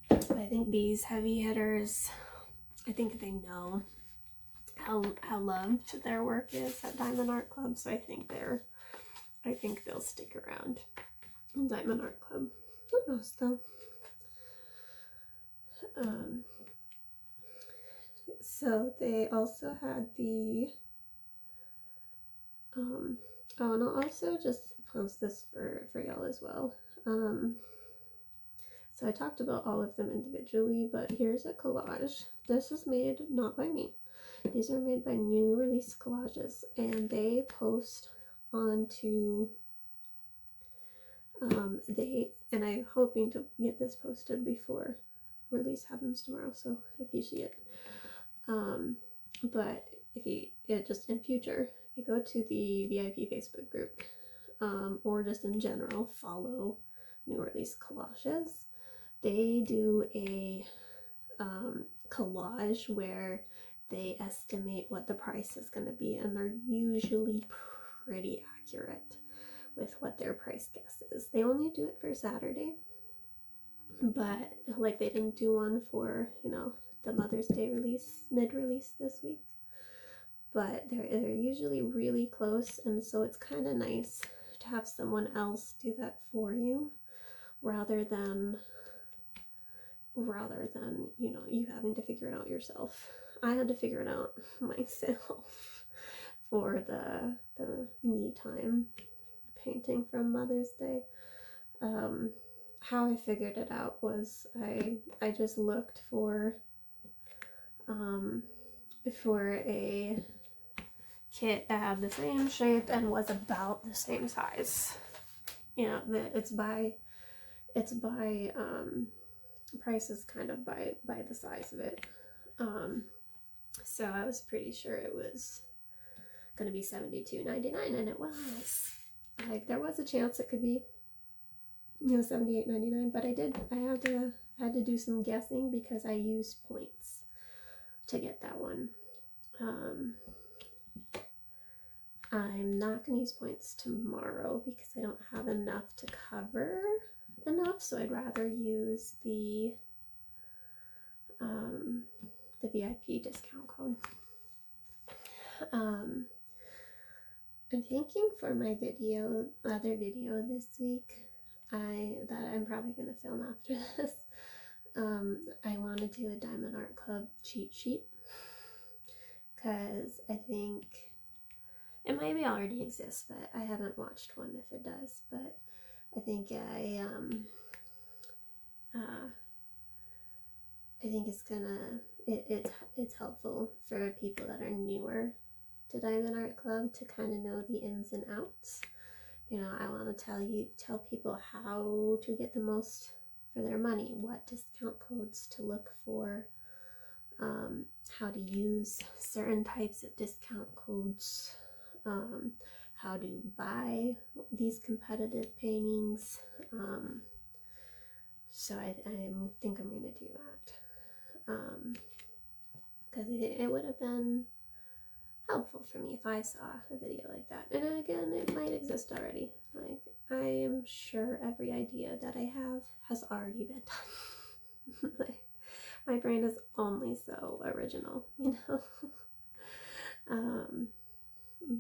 Speaker 1: But I think these heavy hitters, I think they know how loved their work is at Diamond Art Club, so I think they'll stick around in Diamond Art Club. Who knows though? So they also had the oh, and I'll also just post this for y'all as well. So I talked about all of them individually, but here's a collage. This is made not by me. These are made by New Release Collages, and they post onto And I'm hoping to get this posted before release happens tomorrow, so if you see it. But if you, just in future, if you go to the VIP Facebook group, or just in general, follow new release collages. They do a collage where they estimate what the price is going to be, and they're usually pretty accurate with what their price guess is. They only do it for Saturday, but like they didn't do one for, you know, the Mother's Day release, mid-release this week, but they're usually really close, and so it's kind of nice to have someone else do that for you rather than you know, you having to figure it out yourself. I had to figure it out myself for the me time painting from Mother's Day. How I figured it out was I just looked for a kit that had the same shape and was about the same size. You know, it's by price is kind of by the size of it. So I was pretty sure it was gonna be $72.99, and it was. Like, there was a chance it could be, you know, $78.99, but I had to do some guessing because I used points to get that one. I'm not gonna use points tomorrow because I don't have enough to cover enough, so I'd rather use the VIP discount code. I'm thinking for my other video this week, that I'm probably gonna film after this. I want to do a Diamond Art Club cheat sheet because I think it maybe already exists, but I haven't watched one if it does. But I think I think it's gonna it's helpful for people that are newer to Diamond Art Club to kind of know the ins and outs. You know, I want to tell people how to get the most for their money, what discount codes to look for, how to use certain types of discount codes, how to buy these competitive paintings. So I think I'm going to do that. Because it would have been helpful for me if I saw a video like that. And again, it might exist already. Like, I am sure every idea that I have has already been done. Like, my brain is only so original, you know.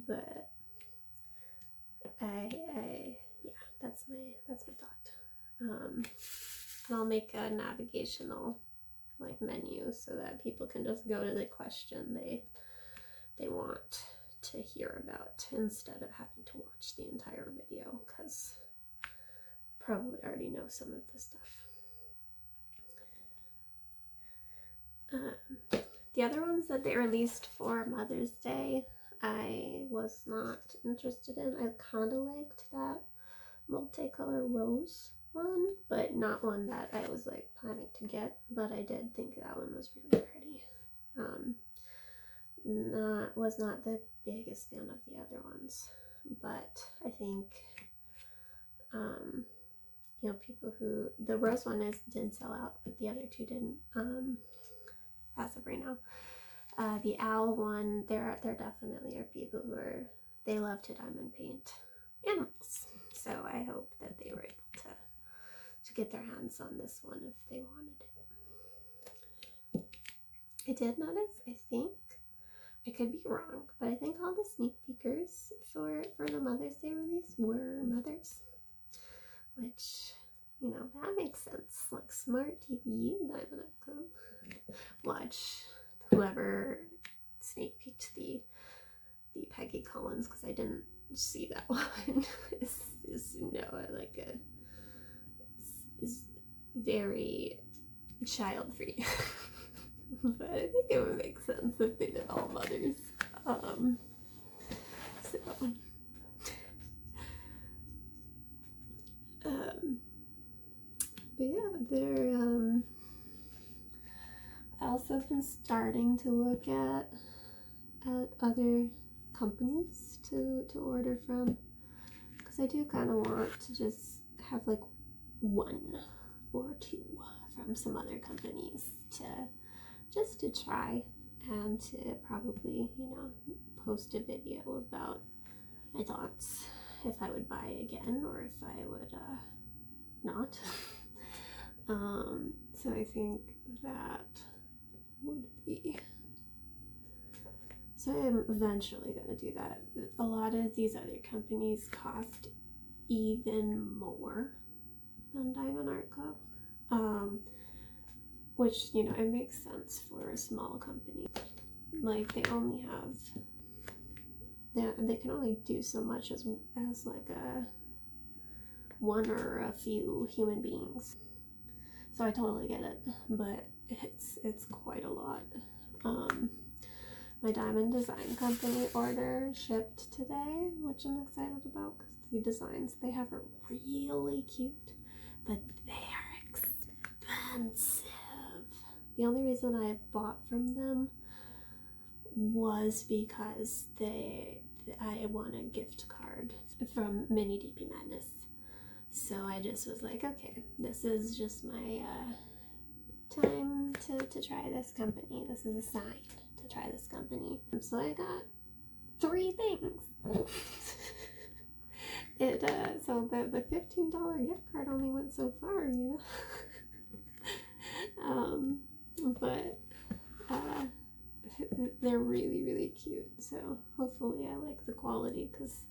Speaker 1: But yeah, that's my thought. And I'll make a navigational like menu so that people can just go to the question they want to hear about instead of having to watch the entire video, because probably already know some of the stuff. The other ones that they released for Mother's Day, I was not interested in. I kind of liked that multicolor rose one, but not one that I was like planning to get, but I did think that one was really pretty. Was not the biggest fan of the other ones, but I think you know, people who, the rose one did sell out, but the other two didn't, as of right now. The owl one, there definitely are people who they love to diamond paint animals, so I hope that they were able to get their hands on this one if they wanted it. I did notice, I think, I could be wrong, but I think all the sneak peekers for the Mother's Day release were mothers, which, you know, that makes sense. Like, smart TV, Diamond Art Club. Watch whoever sneak peeked the Peggy Collins, because I didn't see that one. is you know, like is very child free. But I think it would make sense if they did all mothers. So I also have been starting to look at other companies to order from, because I do kind of want to just have like one or two from some other companies to try, and to probably, you know, post a video about my thoughts, if I would buy again or if I would not. So I think that would be, so I'm eventually going to do that. A lot of these other companies cost even more than Diamond Art Club, which, you know, it makes sense for a small company. Like, they only have, they can only do so much as like one or a few human beings. So I totally get it, but it's quite a lot. My Diamond Design Company order shipped today, which I'm excited about because the designs they have are really cute, but they are expensive. The only reason I bought from them was because I won a gift card from Mini DP Madness. So I just was like, okay, this is just my time to try this company. This is a sign to try this company. So I got 3 things. So the $15 gift card only went so far, you know. But they're really, really cute. So hopefully I like the quality, because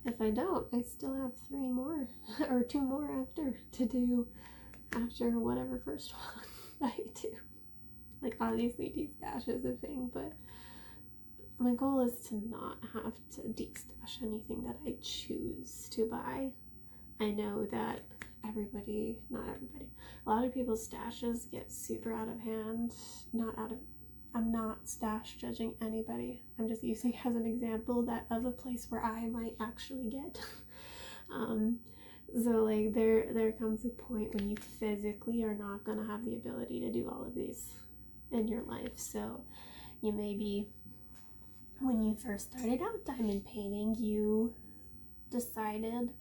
Speaker 1: if I don't, I still have 3 more or 2 more after to do after whatever first one I do. Like, obviously destash is a thing, but my goal is to not have to destash anything that I choose to buy. I know that not everybody, a lot of people's stashes get super out of hand. I'm not stash judging anybody. I'm just using as an example that of a place where I might actually get. So like there comes a point when you physically are not gonna have the ability to do all of these in your life. So you maybe, when you first started out diamond painting, you decided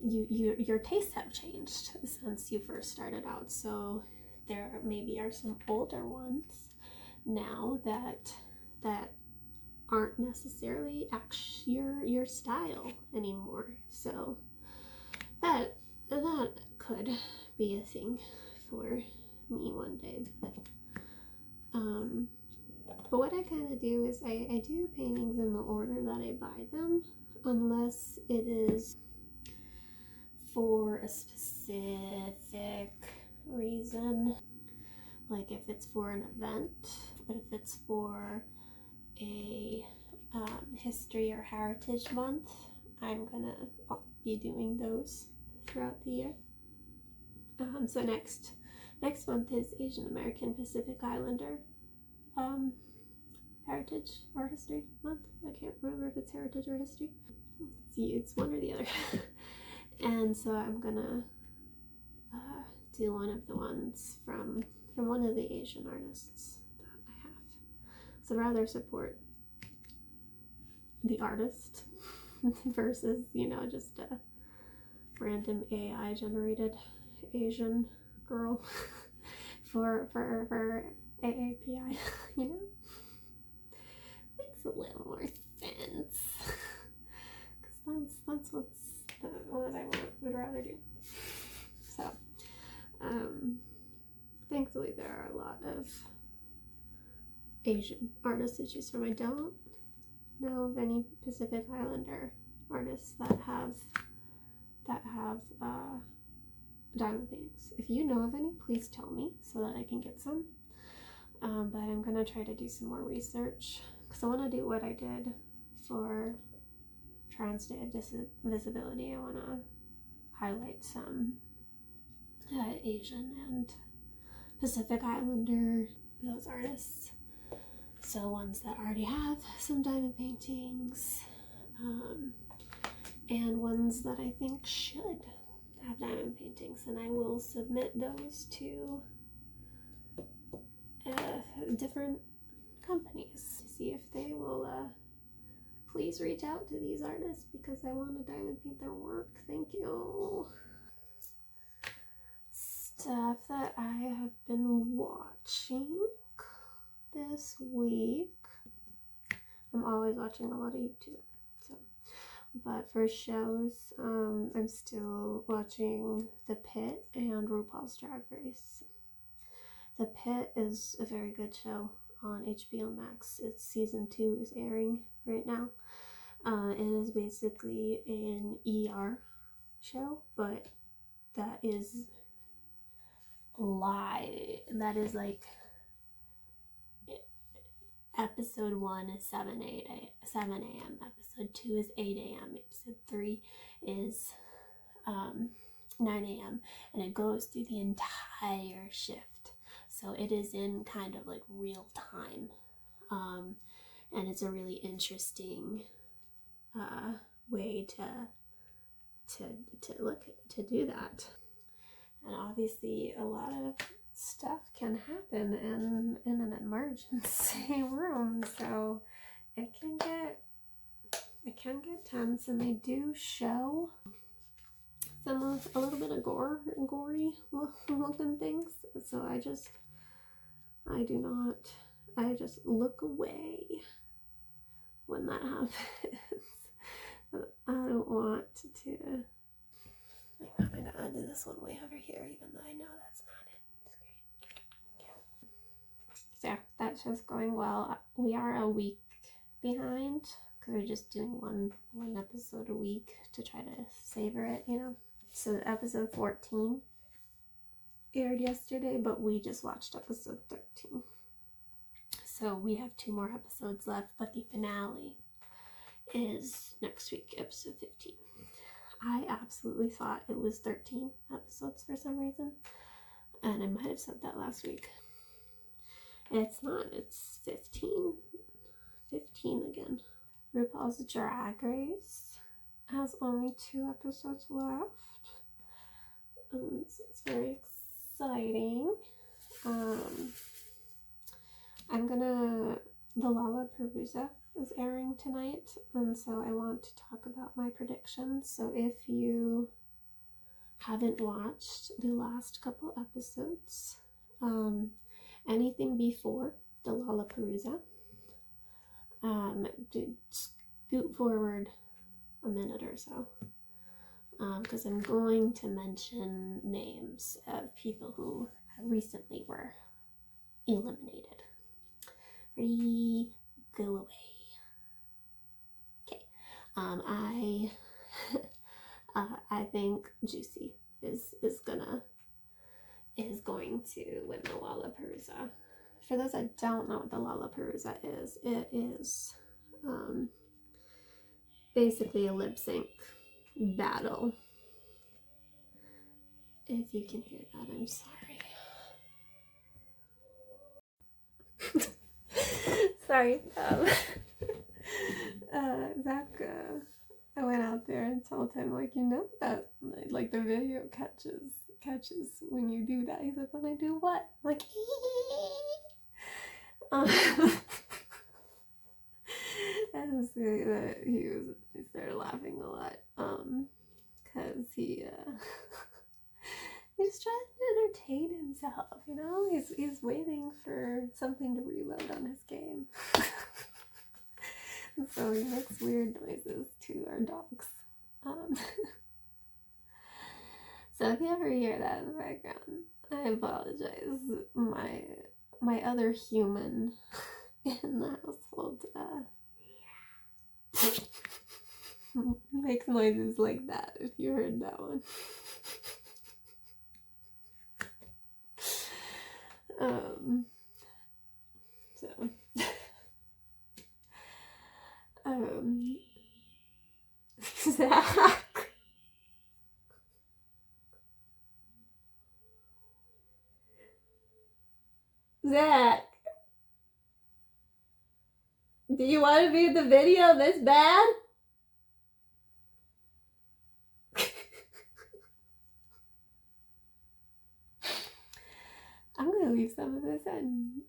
Speaker 1: your tastes have changed since you first started out. So there maybe are some older ones now that aren't necessarily your style anymore. So that could be a thing for me one day. But what I kind of do is I do paintings in the order that I buy them, unless it is for a specific reason. Like if it's for an event, if it's for a history or heritage month, I'm gonna be doing those throughout the year. So next month is Asian American Pacific Islander heritage or history month. I can't remember if it's heritage or history. It's one or the other. And so I'm gonna do one of the ones from one of the Asian artists that I have. So rather support the artist versus, you know, just a random AI generated Asian girl for AAPI, you know? Makes a little more sense. Because that's what I would rather do. So, thankfully there are a lot of Asian artists to choose from. I don't know of any Pacific Islander artists that have diamond paintings. If you know of any, please tell me so that I can get some. But I'm gonna try to do some more research, because I want to do what I did for Trans Day of Visibility. I want to highlight some Asian and Pacific Islander, those artists. So ones that already have some diamond paintings, and ones that I think should have diamond paintings, and I will submit those to different companies to see if they will please reach out to these artists, because I want to diamond paint their work. Thank you. Stuff that I have been watching this week. I'm always watching a lot of YouTube, so. But for shows, I'm still watching The Pit and RuPaul's Drag Race. The Pit is a very good show on HBO Max. Its season 2 is airing right now. It is basically an ER show, but that is live. That is like episode 1 is 7 a.m. Episode 2 is 8 a.m. Episode 3 is 9 a.m. and it goes through the entire shift. So it is in kind of like real time, and it's a really interesting way to do that. And obviously a lot of stuff can happen in an emergency room, so it can get tense, and they do show some of a little bit of gory looking things. So I just look away when that happens. I don't want to. I'm gonna do this one way over here, even though I know that's not it. Okay. So yeah, that's just going well. We are a week behind because we're just doing one episode a week to try to savor it, you know. So episode 14 aired yesterday, but we just watched episode 13. So we have 2 more episodes left, but the finale is next week, episode 15. I absolutely thought it was 13 episodes for some reason, and I might have said that last week. It's not, it's 15. 15 again. RuPaul's Drag Race has only 2 episodes left. So it's very exciting. The Lollapalooza is airing tonight, and so I want to talk about my predictions. So if you haven't watched the last couple episodes, anything before the Lollapalooza, scoot forward a minute or so, because I'm going to mention names of people who recently were eliminated. Ready, go away. Okay. I think Juicy is going to win the Lollapalooza. For those that don't know what the Lollapalooza is, it is basically a lip sync battle. If you can hear that, I'm sorry. Sorry. Zach, I went out there and told him, like, you know that, like, the video catches when you do that. He's like, when I do what? I'm like, and so, he started laughing a lot, because he's trying to entertain himself, you know? He's waiting for something to reload on his game. And so he makes weird noises to our dogs. So if you ever hear that in the background, I apologize. My other human in the household makes noises like that, if you heard that one. Zach. Zach. Do you want to be in the video this bad? I'm gonna leave some of this in.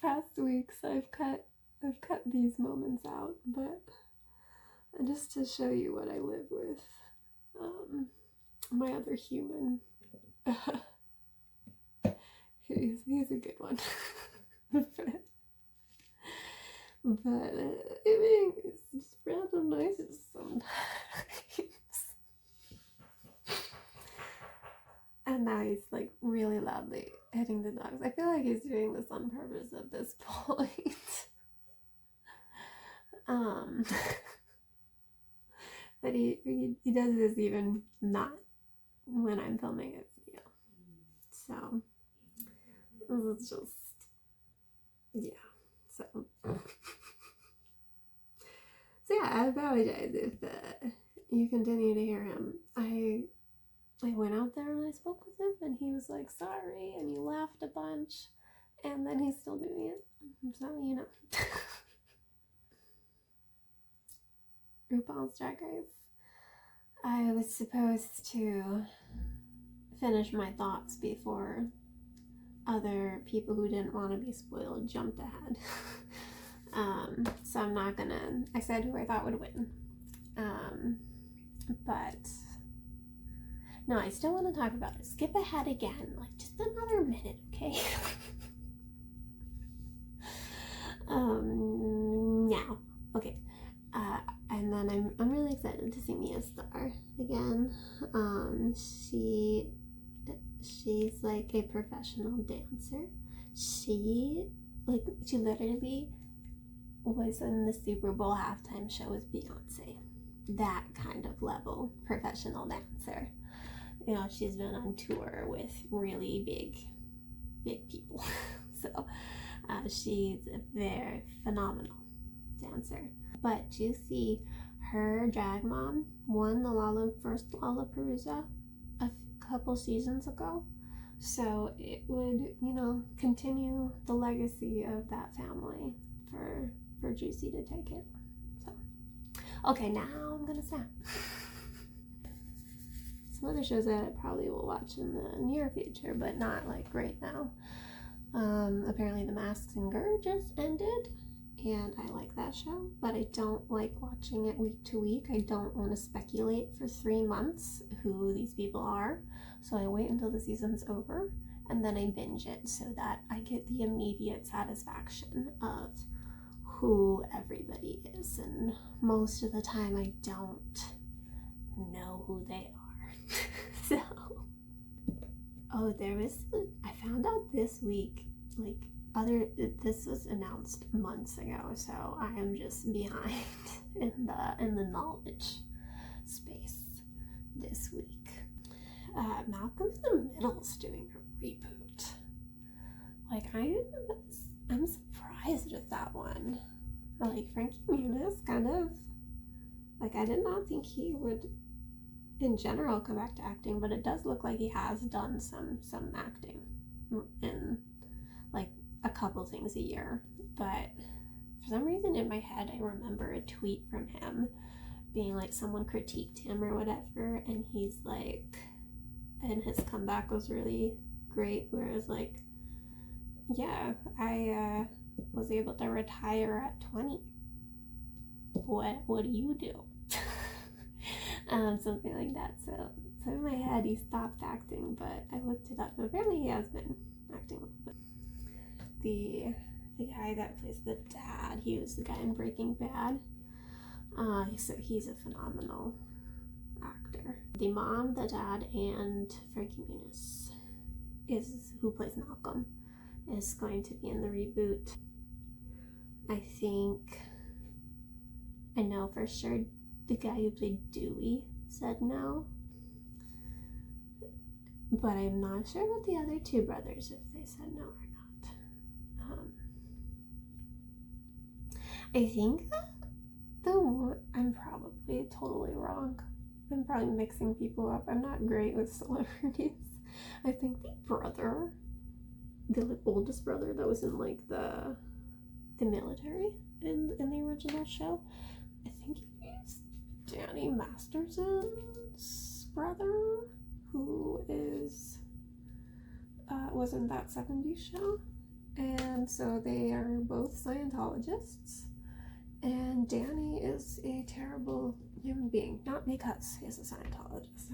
Speaker 1: Past weeks I've cut these moments out, but just to show you what I live with. My other human. He's a good one. But it's just random noises sometimes. And now he's like really loudly hitting the dogs. I feel like he's doing this on purpose at this point. But he does this even not when I'm filming a video. So this is just, yeah. So yeah, I apologize if you continue to hear him. I went out there and I spoke with him, and he was like, sorry, and he laughed a bunch, and then he's still doing it. So, you know. RuPaul's Drag Race. I was supposed to finish my thoughts before other people who didn't want to be spoiled jumped ahead. So I'm not gonna, I said who I thought would win. But no, I still want to talk about it. Skip ahead again, like just another minute, okay? Now, okay. And then I'm really excited to see Mia Star again. She's like a professional dancer. She literally was in the Super Bowl halftime show with Beyonce. That kind of level professional dancer. You know, she's been on tour with really big people. So she's a very phenomenal dancer. But you see, her drag mom won the first Lollapalooza a couple seasons ago. So it would, you know, continue the legacy of that family for Juicy to take it. So, okay, now I'm gonna stop. Some other shows that I probably will watch in the near future, but not like right now. Apparently The Masked Singer just ended, and I like that show, but I don't like watching it week to week. I don't want to speculate for 3 months who these people are, so I wait until the season's over, and then I binge it so that I get the immediate satisfaction of who everybody is, and most of the time I don't know who they are. So, I found out this week, this was announced months ago, so I am just behind in the knowledge space this week. Malcolm in the Middle's doing a reboot. Like, I'm surprised with that one. Like, Frankie Muniz kind of, like, I did not think he would in general come back to acting, but it does look like he has done some acting in like a couple things a year. But for some reason in my head I remember a tweet from him being like, someone critiqued him or whatever, and he's like, and his comeback was really great, where it was like, yeah, I was able to retire at 20. What do you do? Something like that. So in my head he stopped acting, but I looked it up and apparently he has been acting a little bit. The guy that plays the dad, he was the guy in Breaking Bad. So he's a phenomenal actor. The mom, the dad, and Frankie Muniz who plays Malcolm, is going to be in the reboot. I know for sure the guy who played Dewey said no, but I'm not sure about the other two brothers, if they said no or not. I think I'm probably totally wrong. I'm probably mixing people up. I'm not great with celebrities. I think the brother, the oldest brother that was in like the military in the original show, I think he's Danny Masterson's brother, who is was in that 70s show, and so they are both Scientologists, and Danny is a terrible human being, not because he's a Scientologist.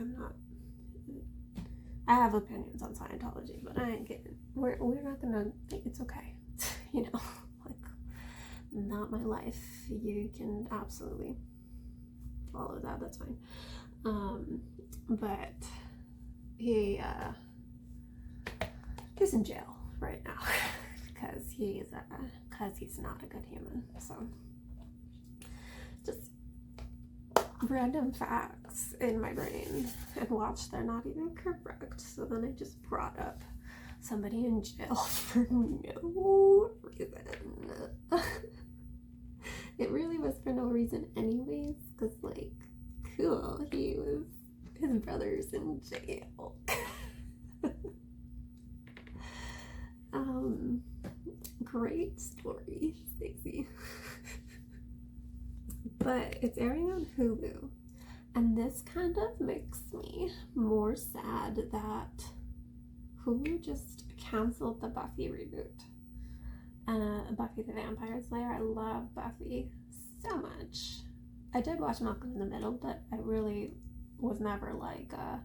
Speaker 1: I have opinions on Scientology, but I ain't getting, we're not gonna think it's okay, you know, like, not my life. You can absolutely follow that, that's fine. But he's in jail right now because he's not a good human. So just random facts in my brain, and watch, they're not even correct. So then I just brought up somebody in jail for no reason. It really was for no reason anyways, because like, cool, his brother's in jail. Great story, Stacey. But it's airing on Hulu, and this kind of makes me more sad that Hulu just canceled the Buffy reboot. Buffy the Vampire Slayer. I love Buffy so much. I did watch Malcolm in the Middle, but I really was never like a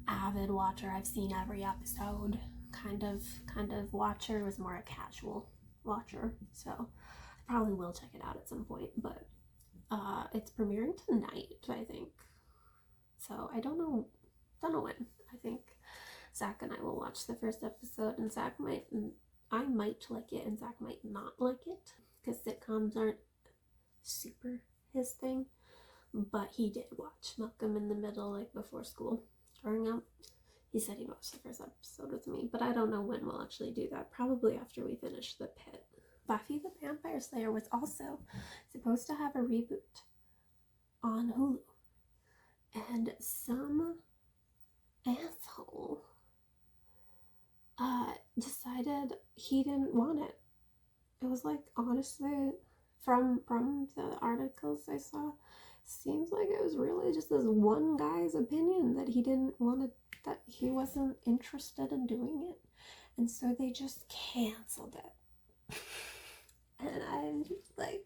Speaker 1: avid watcher. I've seen every episode kind of watcher. It was more a casual watcher, so I probably will check it out at some point. But it's premiering tonight, I think. So I don't know when. I think Zach and I will watch the first episode, and I might like it, and Zach might not like it, because sitcoms aren't super his thing. But he did watch Malcolm in the Middle, like, before school growing up. He said he watched the first episode with me, but I don't know when we'll actually do that. Probably after we finish The Pit. Buffy the Vampire Slayer was also supposed to have a reboot on Hulu, and some asshole decided he didn't want it. It was like, honestly, from the articles I saw, seems like it was really just this one guy's opinion that he didn't want to, that he wasn't interested in doing it, and so they just canceled it. And I'm just like,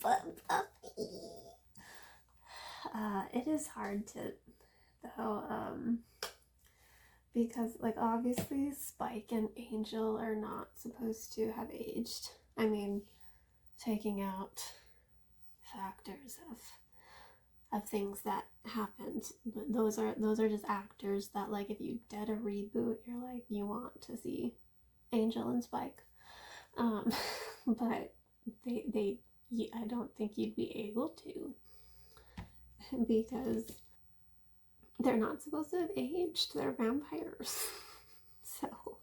Speaker 1: but Buffy. It is hard to, though, because, like, obviously Spike and Angel are not supposed to have aged. I mean, taking out factors of things that happened, but those are just actors that, like, if you did a reboot, you're like, you want to see Angel and Spike. But I don't think you'd be able to, because they're not supposed to have aged. They're vampires. So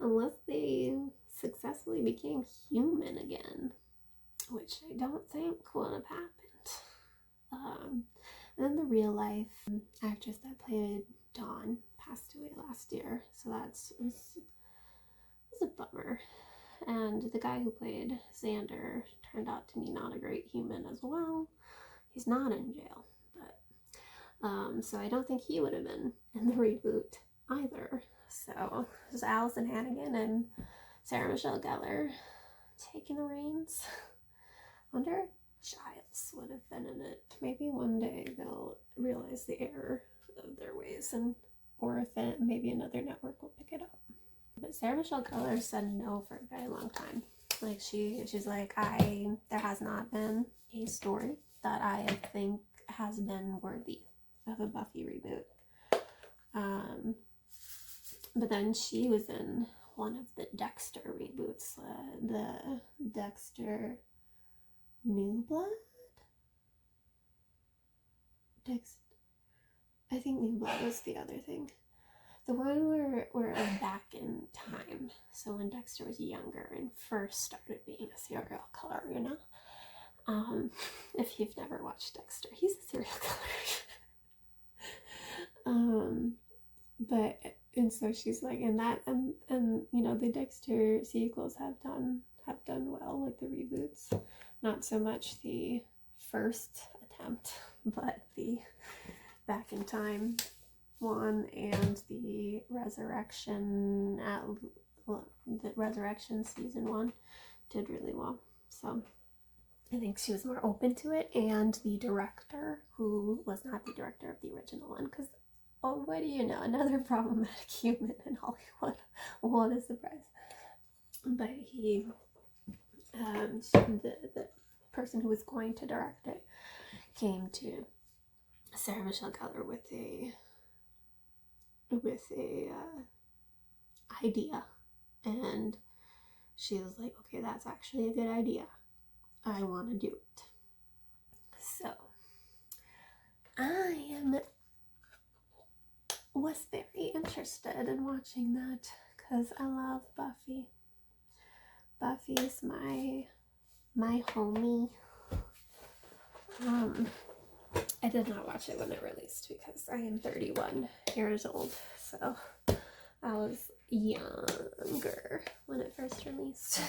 Speaker 1: unless they successfully became human again, which I don't think would have happened. And then the real life actress that played Dawn passed away last year, so it was a bummer. And the guy who played Xander turned out to be not a great human as well. He's not in jail, but so I don't think he would have been in the reboot either. So it was Allison Hannigan and Sarah Michelle Gellar taking the reins. I wonder if Giles would have been in it. Maybe one day they'll realize the error of their ways, or if maybe another network will pick it up. But Sarah Michelle Gellar said no for a very long time. Like, she's like, there has not been a story that I think has been worthy of a Buffy reboot. But then she was in one of the Dexter reboots, the Dexter New Blood? I think New Blood was the other thing. The one where we're back in time, so when Dexter was younger and first started being a serial killer, you know? If you've never watched Dexter, he's a serial killer. And so she's like, in that, and you know, the Dexter sequels have done well, like the reboots. Not so much the first attempt, but the back in time one and the Resurrection season 1 did really well. So I think she was more open to it, and the director, who was not the director of the original one, because oh, what do you know, another problematic human in Hollywood. What a surprise. But he, the person who was going to direct it came to Sarah Michelle Gellar with a idea, and she was like, okay, that's actually a good idea. I want to do it. So I was very interested in watching that because I love Buffy. Buffy is my homie. I did not watch it when it released because I am 31 years old, so I was younger when it first released.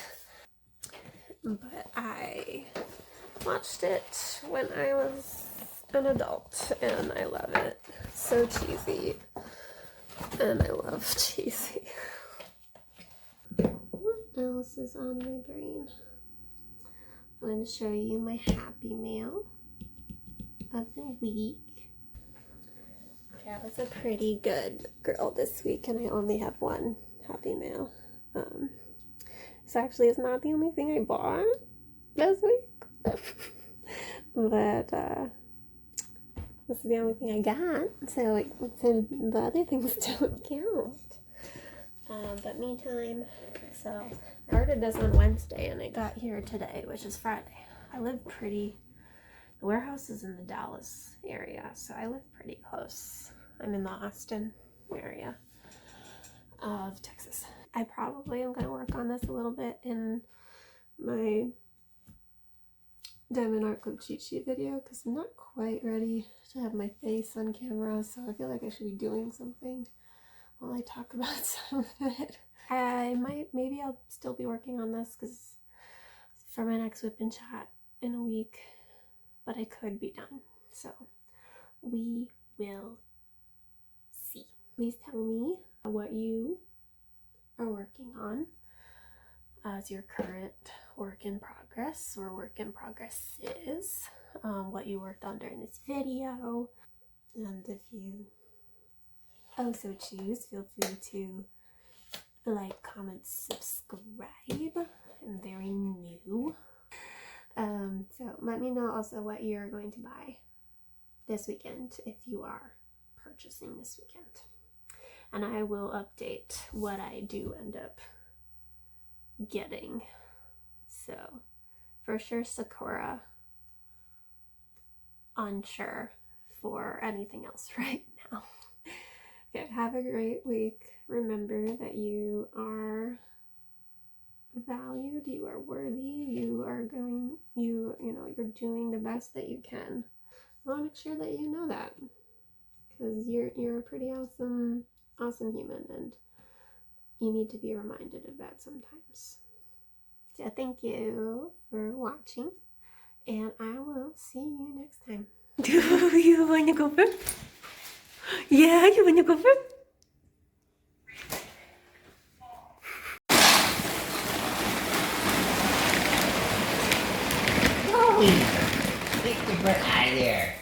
Speaker 1: But I watched it when I was an adult, and I love it. So cheesy, and I love cheesy. What else is on my brain? I'm going to show you my happy mail of the week. I was a pretty good girl this week, and I only have one happy mail. So actually, it's not the only thing I bought this week, but this is the only thing I got, so the other things don't count. But meantime, so I ordered this on Wednesday, and it got here today, which is Friday. I live the warehouse is in the Dallas area, so I live pretty close. I'm in the Austin area of Texas. I probably am going to work on this a little bit in my Diamond Art Club cheat sheet video, because I'm not quite ready to have my face on camera, so I feel like I should be doing something while I talk about some of it. Maybe I'll still be working on this because for my next WIP and chat in a week, but I could be done, so we will see. Please tell me what you are working on as your current work in progress or work in progress is, what you worked on during this video, and if you also choose, feel free to like, comment, subscribe. I'm very new. So let me know also what you're going to buy this weekend if you are purchasing this weekend. And I will update what I do end up getting. So for sure Sakura. Unsure for anything else right now. Okay, have a great week. Remember that you are valued, you are worthy, you're doing the best that you can. I want to make sure that you know that, because you're a pretty awesome human, and you need to be reminded of that sometimes. So thank you for watching, and I will see you next time. You want to go first? Yeah, you want to go first?
Speaker 2: Take the bread out of there.